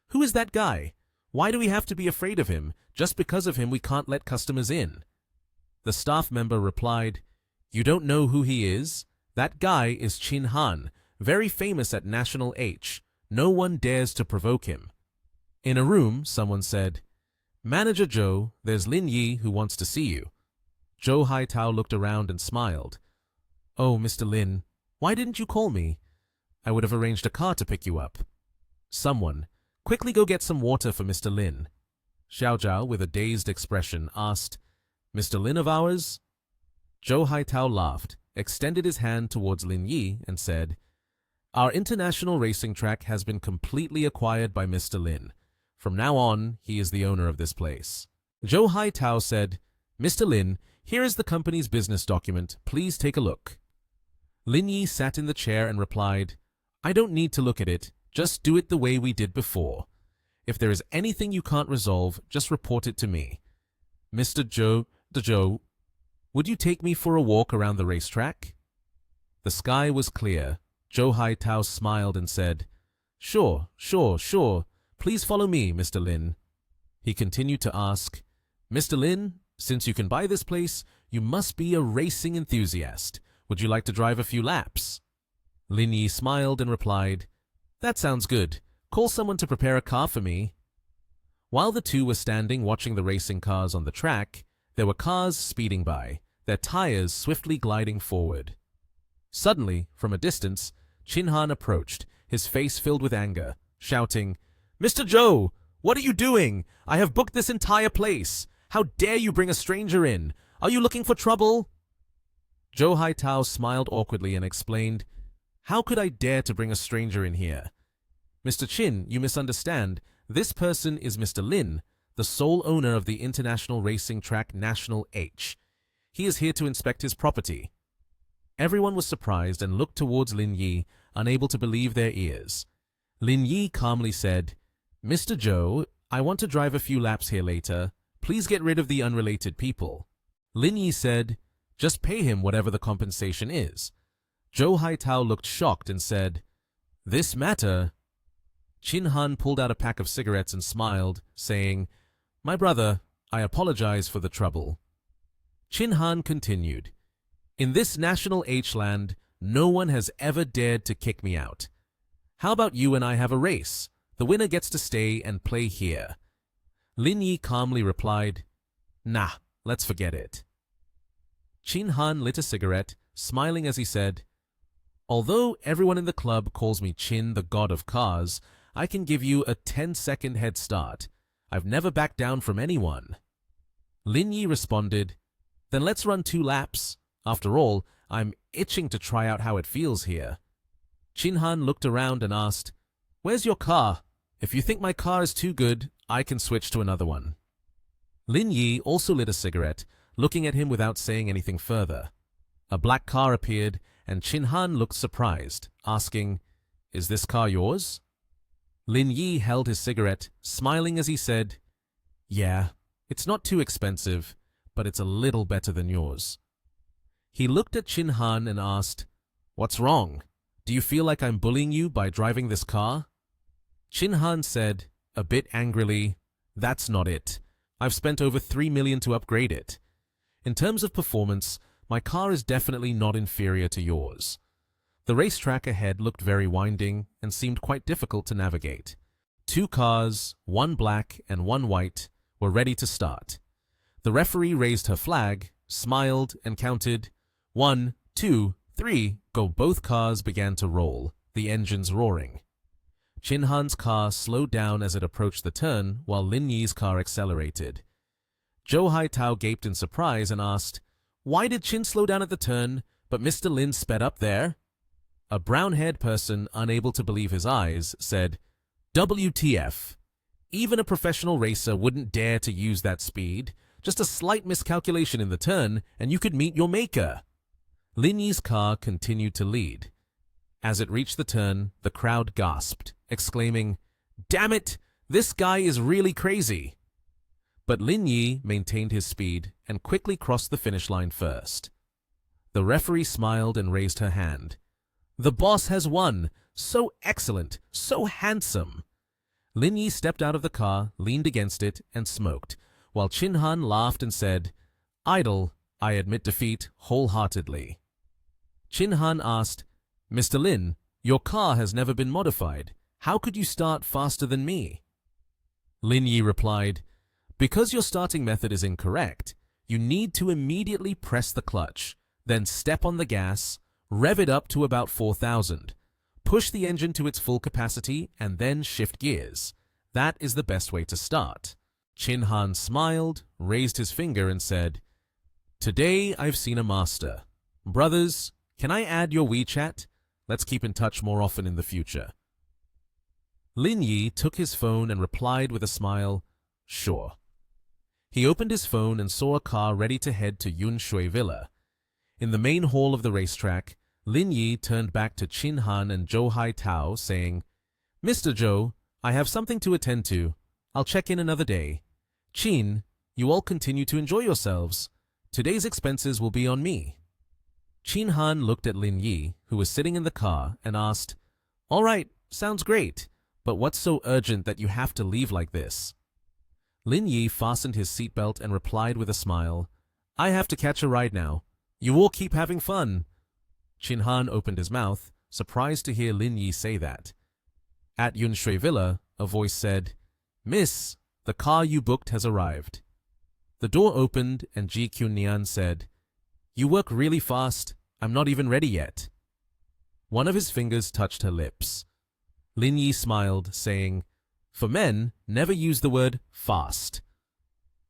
"Who is that guy? Why do we have to be afraid of him? Just because of him we can't let customers in." The staff member replied, "You don't know who he is? That guy is Chin Han, very famous at National H. No one dares to provoke him." In a room, someone said, "Manager Joe, there's Lin Yi who wants to see you." Zhou Haitao looked around and smiled. "Oh, Mr. Lin, why didn't you call me? I would have arranged a car to pick you up." Someone, "Quickly go get some water for Mr. Lin." Xiao Zhao, with a dazed expression, asked, "Mr. Lin of ours?" Zhou Haitao laughed, extended his hand towards Lin Yi, and said, "Our international racing track has been completely acquired by Mr. Lin. From now on, he is the owner of this place." Zhou Haitao said, "Mr. Lin, here is the company's business document. Please take a look." Lin Yi sat in the chair and replied, "I don't need to look at it. Just do it the way we did before. If there is anything you can't resolve, just report it to me." "Mr. Zhou, would you take me for a walk around the racetrack?" The sky was clear. Zhou Haitao smiled and said, Sure. Please follow me, Mr. Lin." He continued to ask, "Mr. Lin, since you can buy this place, you must be a racing enthusiast. Would you like to drive a few laps?" Lin Yi smiled and replied, "That sounds good. Call someone to prepare a car for me." While the two were standing watching the racing cars on the track, there were cars speeding by, their tires swiftly gliding forward. Suddenly, from a distance, Chin Han approached, his face filled with anger, shouting, "Mr. Zhou, what are you doing? I have booked this entire place. How dare you bring a stranger in? Are you looking for trouble?" Zhou Haitao smiled awkwardly and explained, "How could I dare to bring a stranger in here? Mr. Chin, you misunderstand. This person is Mr. Lin, the sole owner of the international racing track National H. He is here to inspect his property." Everyone was surprised and looked towards Lin Yi, unable to believe their ears. Lin Yi calmly said, "Mr. Zhou, I want to drive a few laps here later. Please get rid of the unrelated people." Lin Yi said, "Just pay him whatever the compensation is." Zhou Haitao looked shocked and said, "This matter?" Chin Han pulled out a pack of cigarettes and smiled, saying, "My brother, I apologize for the trouble." Chin Han continued, "In this National H land, no one has ever dared to kick me out. How about you and I have a race? The winner gets to stay and play here." Lin Yi calmly replied, "Nah, let's forget it." Chin Han lit a cigarette, smiling as he said, "Although everyone in the club calls me Chin, the god of cars, I can give you a 10-second head start. I've never backed down from anyone." Lin Yi responded, "Then let's run 2 laps. After all, I'm itching to try out how it feels here." Chin Han looked around and asked, "Where's your car? If you think my car is too good, I can switch to another one." Lin Yi also lit a cigarette, looking at him without saying anything further. A black car appeared, and Chin Han looked surprised, asking, "Is this car yours?" Lin Yi held his cigarette, smiling as he said, "Yeah, it's not too expensive, but it's a little better than yours." He looked at Chin Han and asked, What's wrong? Do you feel like I'm bullying you by driving this car? Chin Han said, a bit angrily, that's not it. I've spent over 3 million to upgrade it. In terms of performance, my car is definitely not inferior to yours. The racetrack ahead looked very winding and seemed quite difficult to navigate. 2 cars, 1 black and 1 white, were ready to start. The referee raised her flag, smiled, and counted 1, 2, 3, go. Both cars began to roll, the engines roaring. Chin Han's car slowed down as it approached the turn, while Lin Yi's car accelerated. Zhou Haitao gaped in surprise and asked, why did Chin slow down at the turn, but Mr. Lin sped up there? A brown-haired person, unable to believe his eyes, said, WTF. Even a professional racer wouldn't dare to use that speed. Just a slight miscalculation in the turn, and you could meet your maker. Lin Yi's car continued to lead. As it reached the turn, the crowd gasped, exclaiming, damn it, this guy is really crazy. But Lin Yi maintained his speed and quickly crossed the finish line first. The referee smiled and raised her hand. The boss has won. So excellent, so handsome. Lin Yi stepped out of the car, leaned against it, and smoked, while Chin Han laughed and said, idol, I admit defeat wholeheartedly. Chin Han asked, Mr. Lin, your car has never been modified. How could you start faster than me? Lin Yi replied, because your starting method is incorrect, you need to immediately press the clutch, then step on the gas, rev it up to about 4,000, push the engine to its full capacity, and then shift gears. That is the best way to start. Chin Han smiled, raised his finger, and said, today I've seen a master. Brothers, can I add your WeChat? Let's keep in touch more often in the future. Lin Yi took his phone and replied with a smile, sure. He opened his phone and saw a car ready to head to Yun Shui Villa. In the main hall of the racetrack, Lin Yi turned back to Chin Han and Zhou Haitao, saying, Mr. Zhou, I have something to attend to. I'll check in another day. Chin, you all continue to enjoy yourselves. Today's expenses will be on me. Chin Han looked at Lin Yi, who was sitting in the car, and asked, all right, sounds great, but what's so urgent that you have to leave like this? Lin Yi fastened his seatbelt and replied with a smile, I have to catch a ride now. You all keep having fun. Chin Han opened his mouth, surprised to hear Lin Yi say that. At Yun Shui Villa, a voice said, Miss, the car you booked has arrived. The door opened and Ji Kyun-nian said, you work really fast. I'm not even ready yet. One of his fingers touched her lips. Lin Yi smiled, saying, for men, never use the word fast.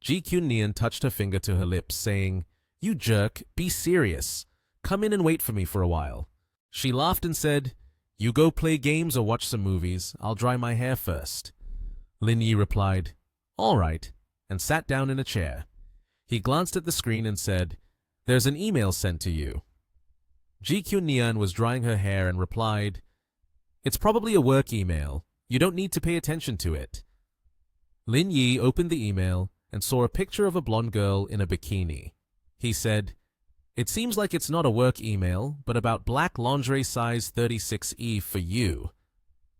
Ji Kyun-nian touched her finger to her lips, saying, you jerk, be serious. Come in and wait for me for a while. She laughed and said, you go play games or watch some movies. I'll dry my hair first. Lin Yi replied, all right, and sat down in a chair. He glanced at the screen and said, there's an email sent to you. Ji Kyun-nian was drying her hair and replied, it's probably a work email. You don't need to pay attention to it. Lin Yi opened the email and saw a picture of a blonde girl in a bikini. He said, it seems like it's not a work email, but about black lingerie size 36E for you.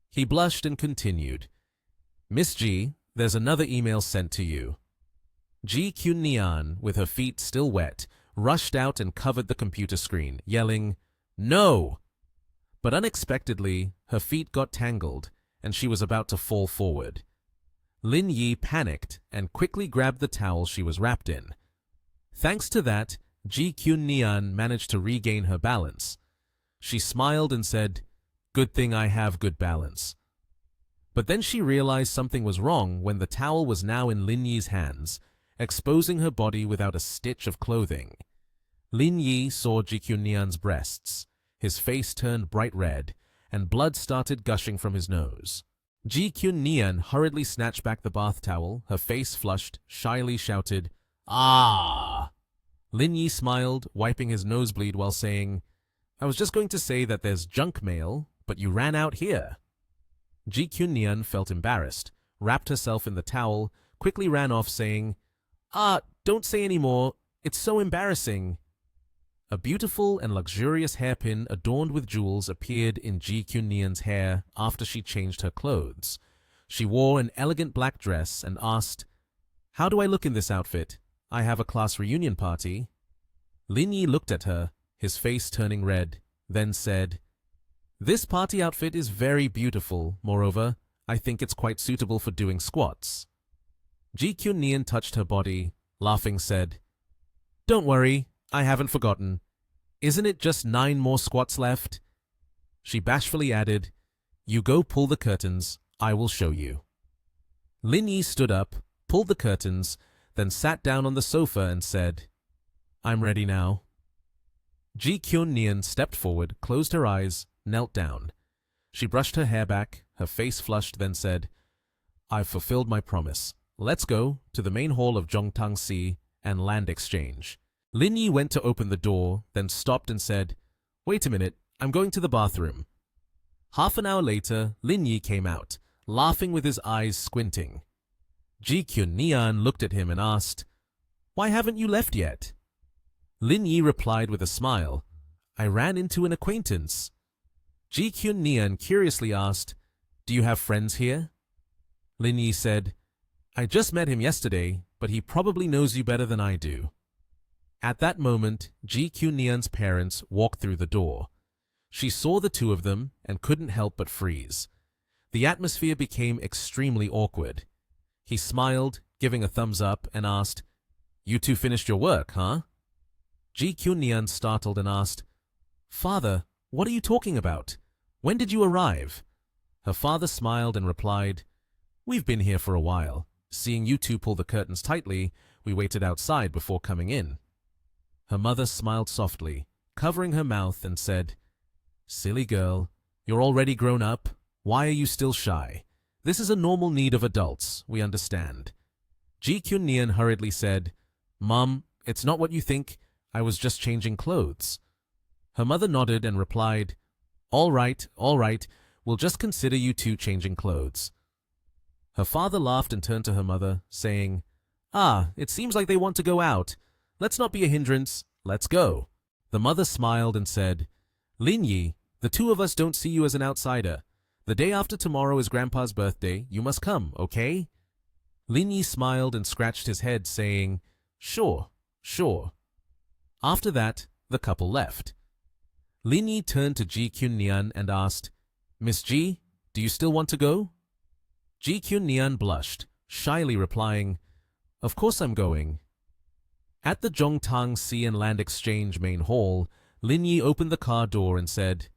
He blushed and continued, Miss Ji, there's another email sent to you. Ji Kyun-nian, with her feet still wet, rushed out and covered the computer screen, yelling, no! But unexpectedly, her feet got tangled, and she was about to fall forward. Lin Yi panicked and quickly grabbed the towel she was wrapped in. Thanks to that, Ji Kyun-nian managed to regain her balance. She smiled and said, good thing I have good balance. But then she realized something was wrong when the towel was now in Lin Yi's hands, exposing her body without a stitch of clothing. Lin Yi saw Ji Kyun-nian's breasts. His face turned bright red, and blood started gushing from his nose. Ji Kyun-nian hurriedly snatched back the bath towel, her face flushed, shyly shouted, ah! Lin Yi smiled, wiping his nosebleed while saying, I was just going to say that there's junk mail, but you ran out here. Ji Kyun-nian felt embarrassed, wrapped herself in the towel, quickly ran off saying, don't say any more. It's so embarrassing. A beautiful and luxurious hairpin adorned with jewels appeared in Ji Kyun-nian's hair after she changed her clothes. She wore an elegant black dress and asked, "How do I look in this outfit? I have a class reunion party." Lin Yi looked at her, his face turning red, then said, "This party outfit is very beautiful. Moreover, I think it's quite suitable for doing squats." Ji Kyun-nian touched her body, laughing said, "Don't worry, I haven't forgotten. Isn't it just 9 more squats left?" She bashfully added, "You go pull the curtains, I will show you." Lin Yi stood up, pulled the curtains, then sat down on the sofa and said, "I'm ready now." Ji Kyun-nian stepped forward, closed her eyes, knelt down. She brushed her hair back, her face flushed, then said, "I've fulfilled my promise. Let's go to the main hall of Zhongtang-si and land exchange." Lin Yi went to open the door, then stopped and said, "Wait a minute, I'm going to the bathroom." Half an hour later, Lin Yi came out, laughing with his eyes squinting. Ji Kyun-nian looked at him and asked, "Why haven't you left yet?" Lin Yi replied with a smile, "I ran into an acquaintance." Ji Kyun-nian curiously asked, "Do you have friends here?" Lin Yi said, "I just met him yesterday, but he probably knows you better than I do." At that moment, Ji Kyun-nian's parents walked through the door. She saw the two of them and couldn't help but freeze. The atmosphere became extremely awkward. He smiled, giving a thumbs up, and asked, "You two finished your work, huh?" Ji Kyun-nian startled and asked, "Father, what are you talking about? When did you arrive?" Her father smiled and replied, "We've been here for a while. Seeing you two pull the curtains tightly, we waited outside before coming in." Her mother smiled softly, covering her mouth, and said, "Silly girl, you're already grown up. Why are you still shy? This is a normal need of adults, we understand." Ji Kyun-nian hurriedly said, "Mom, it's not what you think. I was just changing clothes." Her mother nodded and replied, all right, we'll just consider you two changing clothes." Her father laughed and turned to her mother, saying, "Ah, it seems like they want to go out. Let's not be a hindrance. Let's go." The mother smiled and said, "Lin Yi, the two of us don't see you as an outsider. The day after tomorrow is Grandpa's birthday. You must come, okay?" Lin Yi smiled and scratched his head, saying, Sure. After that, the couple left. Lin Yi turned to Ji Kyun-nian and asked, "Miss Ji, do you still want to go?" Ji Kyun-nian blushed, shyly replying, "Of course I'm going." At the Zhongtang Sea and Land Exchange main hall, Lin Yi opened the car door and said,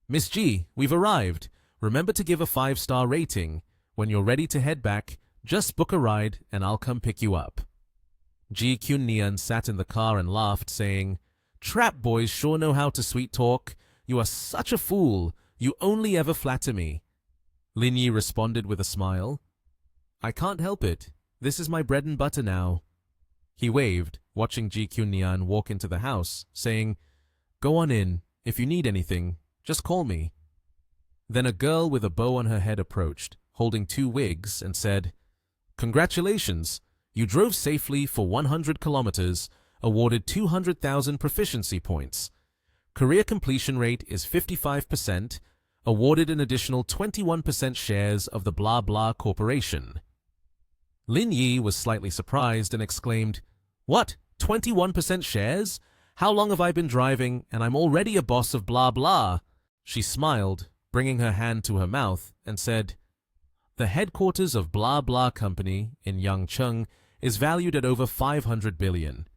"Miss Ji, we've arrived. Remember to give a 5-star rating. When you're ready to head back, just book a ride and I'll come pick you up." Ji Kyun-nian sat in the car and laughed, saying, "Trap boys sure know how to sweet talk. You are such a fool. You only ever flatter me." Lin Yi responded with a smile, "I can't help it. This is my bread and butter now." He waved, watching Ji Kyun-nian walk into the house, saying, "Go on in. If you need anything, just call me." Then a girl with a bow on her head approached, holding 2 wigs, and said, "Congratulations. You drove safely for 100 kilometers, awarded 200,000 proficiency points. Career completion rate is 55%, awarded an additional 21% shares of the blah blah corporation." Lin Yi was slightly surprised and exclaimed, "What, 21% shares? How long have I been driving, and I'm already a boss of blah blah?" She smiled, bringing her hand to her mouth, and said, "The headquarters of blah blah company in Yangcheng is valued at over 500 billion.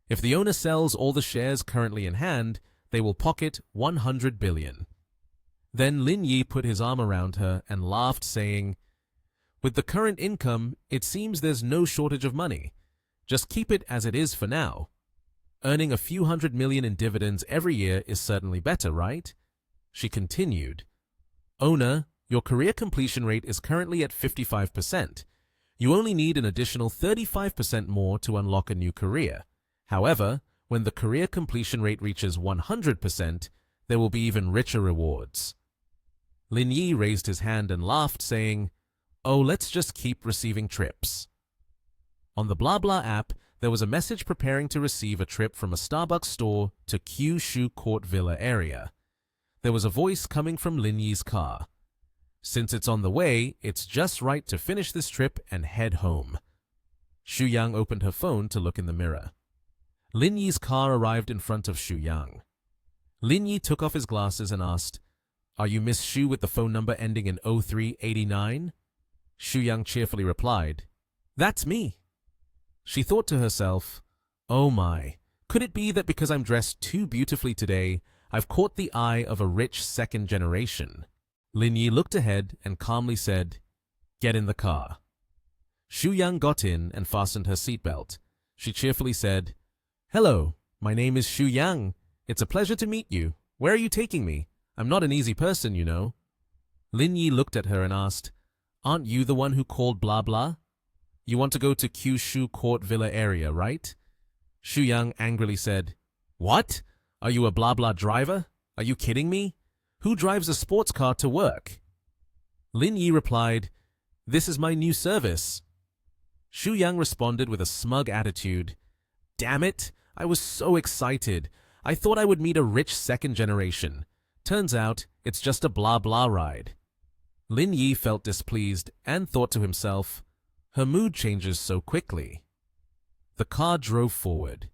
If the owner sells all the shares currently in hand, they will pocket 100 billion. Then Lin Yi put his arm around her and laughed, saying, "With the current income, it seems there's no shortage of money. Just keep it as it is for now. Earning a few 100 million in dividends every year is certainly better, right?" She continued, "Owner, your career completion rate is currently at 55%. You only need an additional 35% more to unlock a new career. However, when the career completion rate reaches 100%, there will be even richer rewards." Lin Yi raised his hand and laughed, saying, "Oh, let's just keep receiving trips." On the Blah Blah app, There was a message preparing to receive a trip from a Starbucks store to Kyushu Court Villa area. There was a voice coming from Lin Yi's car. Since it's on the way, it's just right to finish this trip and head home. Shu Yang opened her phone to look in the mirror. Lin Yi's car arrived in front of Shu Yang. Lin Yi took off his glasses and asked, "Are you Miss Shu with the phone number ending in 0389? Shu Yang cheerfully replied, "That's me." She thought to herself, "Oh my, could it be that because I'm dressed too beautifully today, I've caught the eye of a rich second generation?" Lin Yi looked ahead and calmly said, "Get in the car." Shu Yang got in and fastened her seatbelt. She cheerfully said, "Hello, my name is Shu Yang. It's a pleasure to meet you. Where are you taking me? I'm not an easy person, you know." Lin Yi looked at her and asked, "Aren't you the one who called blah blah? You want to go to Kyushu Court Villa area, right?" Shu Yang angrily said, "What? Are you a blah blah driver? Are you kidding me? Who drives a sports car to work?" Lin Yi replied, "This is my new service." Shu Yang responded with a smug attitude, "Damn it, I was so excited. I thought I would meet a rich second generation. Turns out, it's just a blah blah ride." Lin Yi felt displeased and thought to himself, her mood changes so quickly. The car drove forward.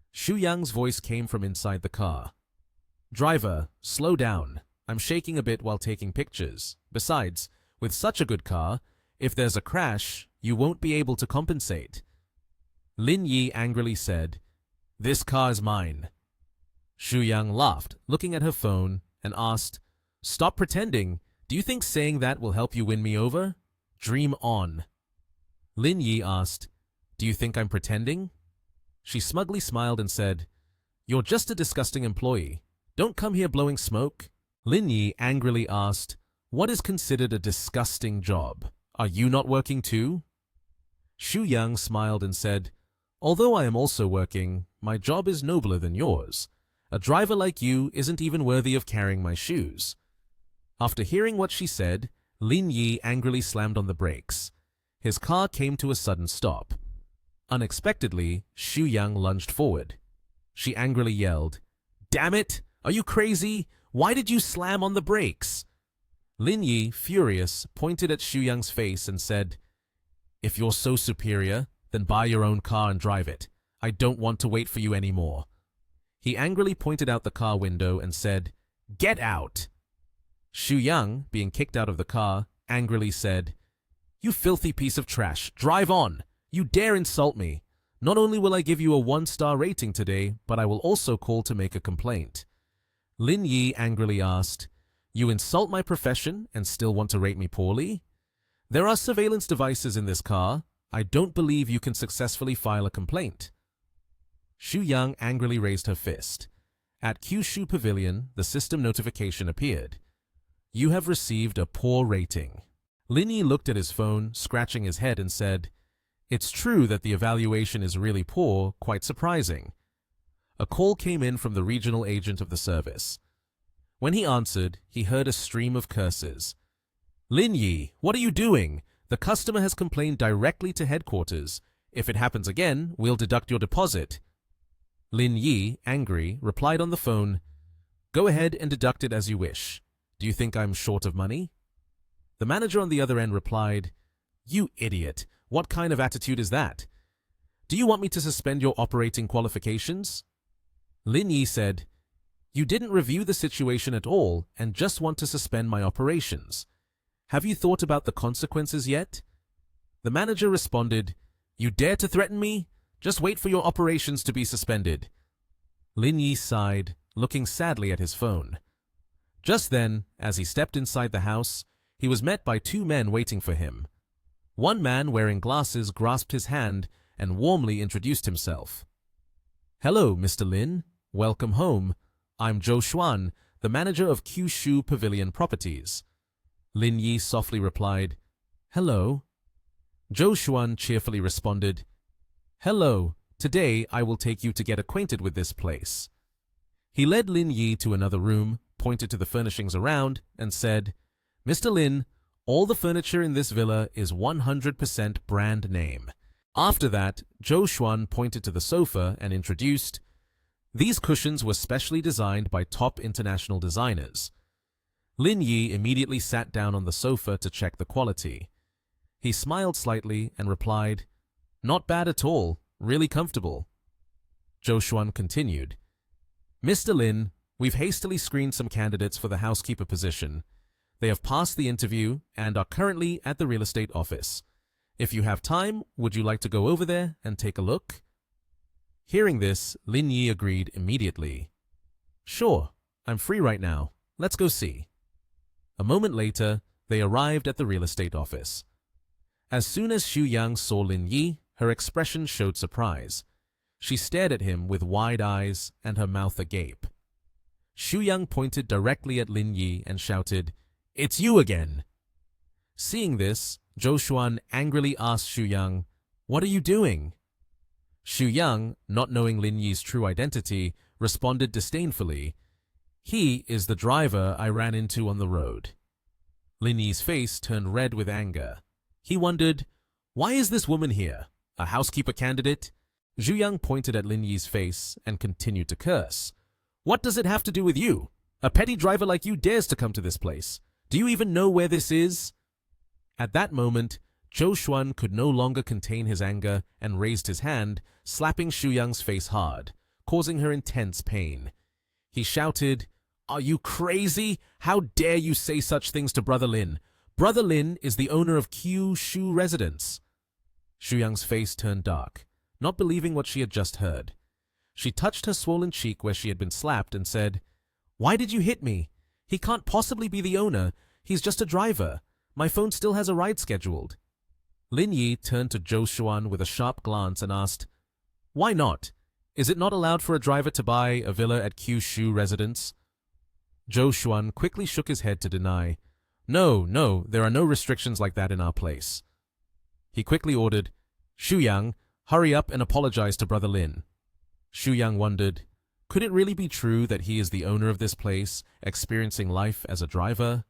Shu Yang's voice came from inside the car. "Driver, slow down. I'm shaking a bit while taking pictures. Besides, with such a good car, if there's a crash, you won't be able to compensate." Lin Yi angrily said, "This car is mine." Shu Yang laughed, looking at her phone, and asked, "Stop pretending. Do you think saying that will help you win me over? Dream on." Lin Yi asked, "Do you think I'm pretending?" She smugly smiled and said, "You're just a disgusting employee. Don't come here blowing smoke." Lin Yi angrily asked, "What is considered a disgusting job? Are you not working too?" Shu Yang smiled and said, "Although I am also working, my job is nobler than yours. A driver like you isn't even worthy of carrying my shoes." After hearing what she said, Lin Yi angrily slammed on the brakes. His car came to a sudden stop. Unexpectedly, Shu Yang lunged forward. She angrily yelled, "Damn it! Are you crazy? Why did you slam on the brakes?" Lin Yi, furious, pointed at Shu Yang's face and said, "If you're so superior, then buy your own car and drive it. I don't want to wait for you anymore." He angrily pointed out the car window and said, "Get out!" Shu Yang, being kicked out of the car, angrily said, "You filthy piece of trash, drive on! You dare insult me! Not only will I give you a 1-star rating today, but I will also call to make a complaint." Lin Yi angrily asked, "You insult my profession and still want to rate me poorly? There are surveillance devices in this car. I don't believe you can successfully file a complaint." Shu Yang angrily raised her fist. At Kyushu Pavilion, the system notification appeared. "You have received a poor rating." Lin Yi looked at his phone, scratching his head, and said, "It's true that the evaluation is really poor, quite surprising." A call came in from the regional agent of the service. When he answered, he heard a stream of curses. "Lin Yi, what are you doing? The customer has complained directly to headquarters. If it happens again, we'll deduct your deposit." Lin Yi, angry, replied on the phone, "Go ahead and deduct it as you wish. Do you think I'm short of money?" The manager on the other end replied, "You idiot, what kind of attitude is that? Do you want me to suspend your operating qualifications?" Lin Yi said, "You didn't review the situation at all and just want to suspend my operations. Have you thought about the consequences yet?" The manager responded, "You dare to threaten me? Just wait for your operations to be suspended." Lin Yi sighed, looking sadly at his phone. Just then, as he stepped inside the house, he was met by 2 men waiting for him. One man wearing glasses grasped his hand and warmly introduced himself. "Hello, Mr. Lin. Welcome home. I'm Zhou Xuan, the manager of Kyushu Pavilion Properties." Lin Yi softly replied, "Hello." Zhou Xuan cheerfully responded, "Hello, today I will take you to get acquainted with this place." He led Lin Yi to another room, pointed to the furnishings around, and said, "Mr. Lin, all the furniture in this villa is 100% brand name. After that, Zhou Xuan pointed to the sofa and introduced, "These cushions were specially designed by top international designers." Lin Yi immediately sat down on the sofa to check the quality. He smiled slightly and replied, "Not bad at all, really comfortable." Zhou Xuan continued, "Mr. Lin, we've hastily screened some candidates for the housekeeper position. They have passed the interview and are currently at the real estate office. If you have time, would you like to go over there and take a look?" Hearing this, Lin Yi agreed immediately. "Sure, I'm free right now. Let's go see." A moment later, they arrived at the real estate office. As soon as Xu Yang saw Lin Yi, her expression showed surprise. She stared at him with wide eyes and her mouth agape. Xu Yang pointed directly at Lin Yi and shouted, "It's you again!" Seeing this, Zhou Xuan angrily asked Xu Yang, "What are you doing?" Xu Yang, not knowing Lin Yi's true identity, responded disdainfully, "He is the driver I ran into on the road." Lin Yi's face turned red with anger. He wondered, "Why is this woman here? A housekeeper candidate?" Xu Yang pointed at Lin Yi's face and continued to curse. "What does it have to do with you? A petty driver like you dares to come to this place. Do you even know where this is?" At that moment, Zhou Xuan could no longer contain his anger and raised his hand, slapping Xu Yang's face hard, causing her intense pain. He shouted, "Are you crazy? How dare you say such things to Brother Lin? Brother Lin is the owner of Q Shu Residence." Xu Yang's face turned dark, not believing what she had just heard. She touched her swollen cheek where she had been slapped and said, "Why did you hit me? He can't possibly be the owner. He's just a driver. My phone still has a ride scheduled." Lin Yi turned to Zhou Xuan with a sharp glance and asked, "Why not? Is it not allowed for a driver to buy a villa at Q Shu Residence?" Zhou Xuan quickly shook his head to deny, No, there are no restrictions like that in our place." He quickly ordered, "Xu Yang, hurry up and apologize to Brother Lin." Xu Yang wondered, could it really be true that he is the owner of this place, experiencing life as a driver?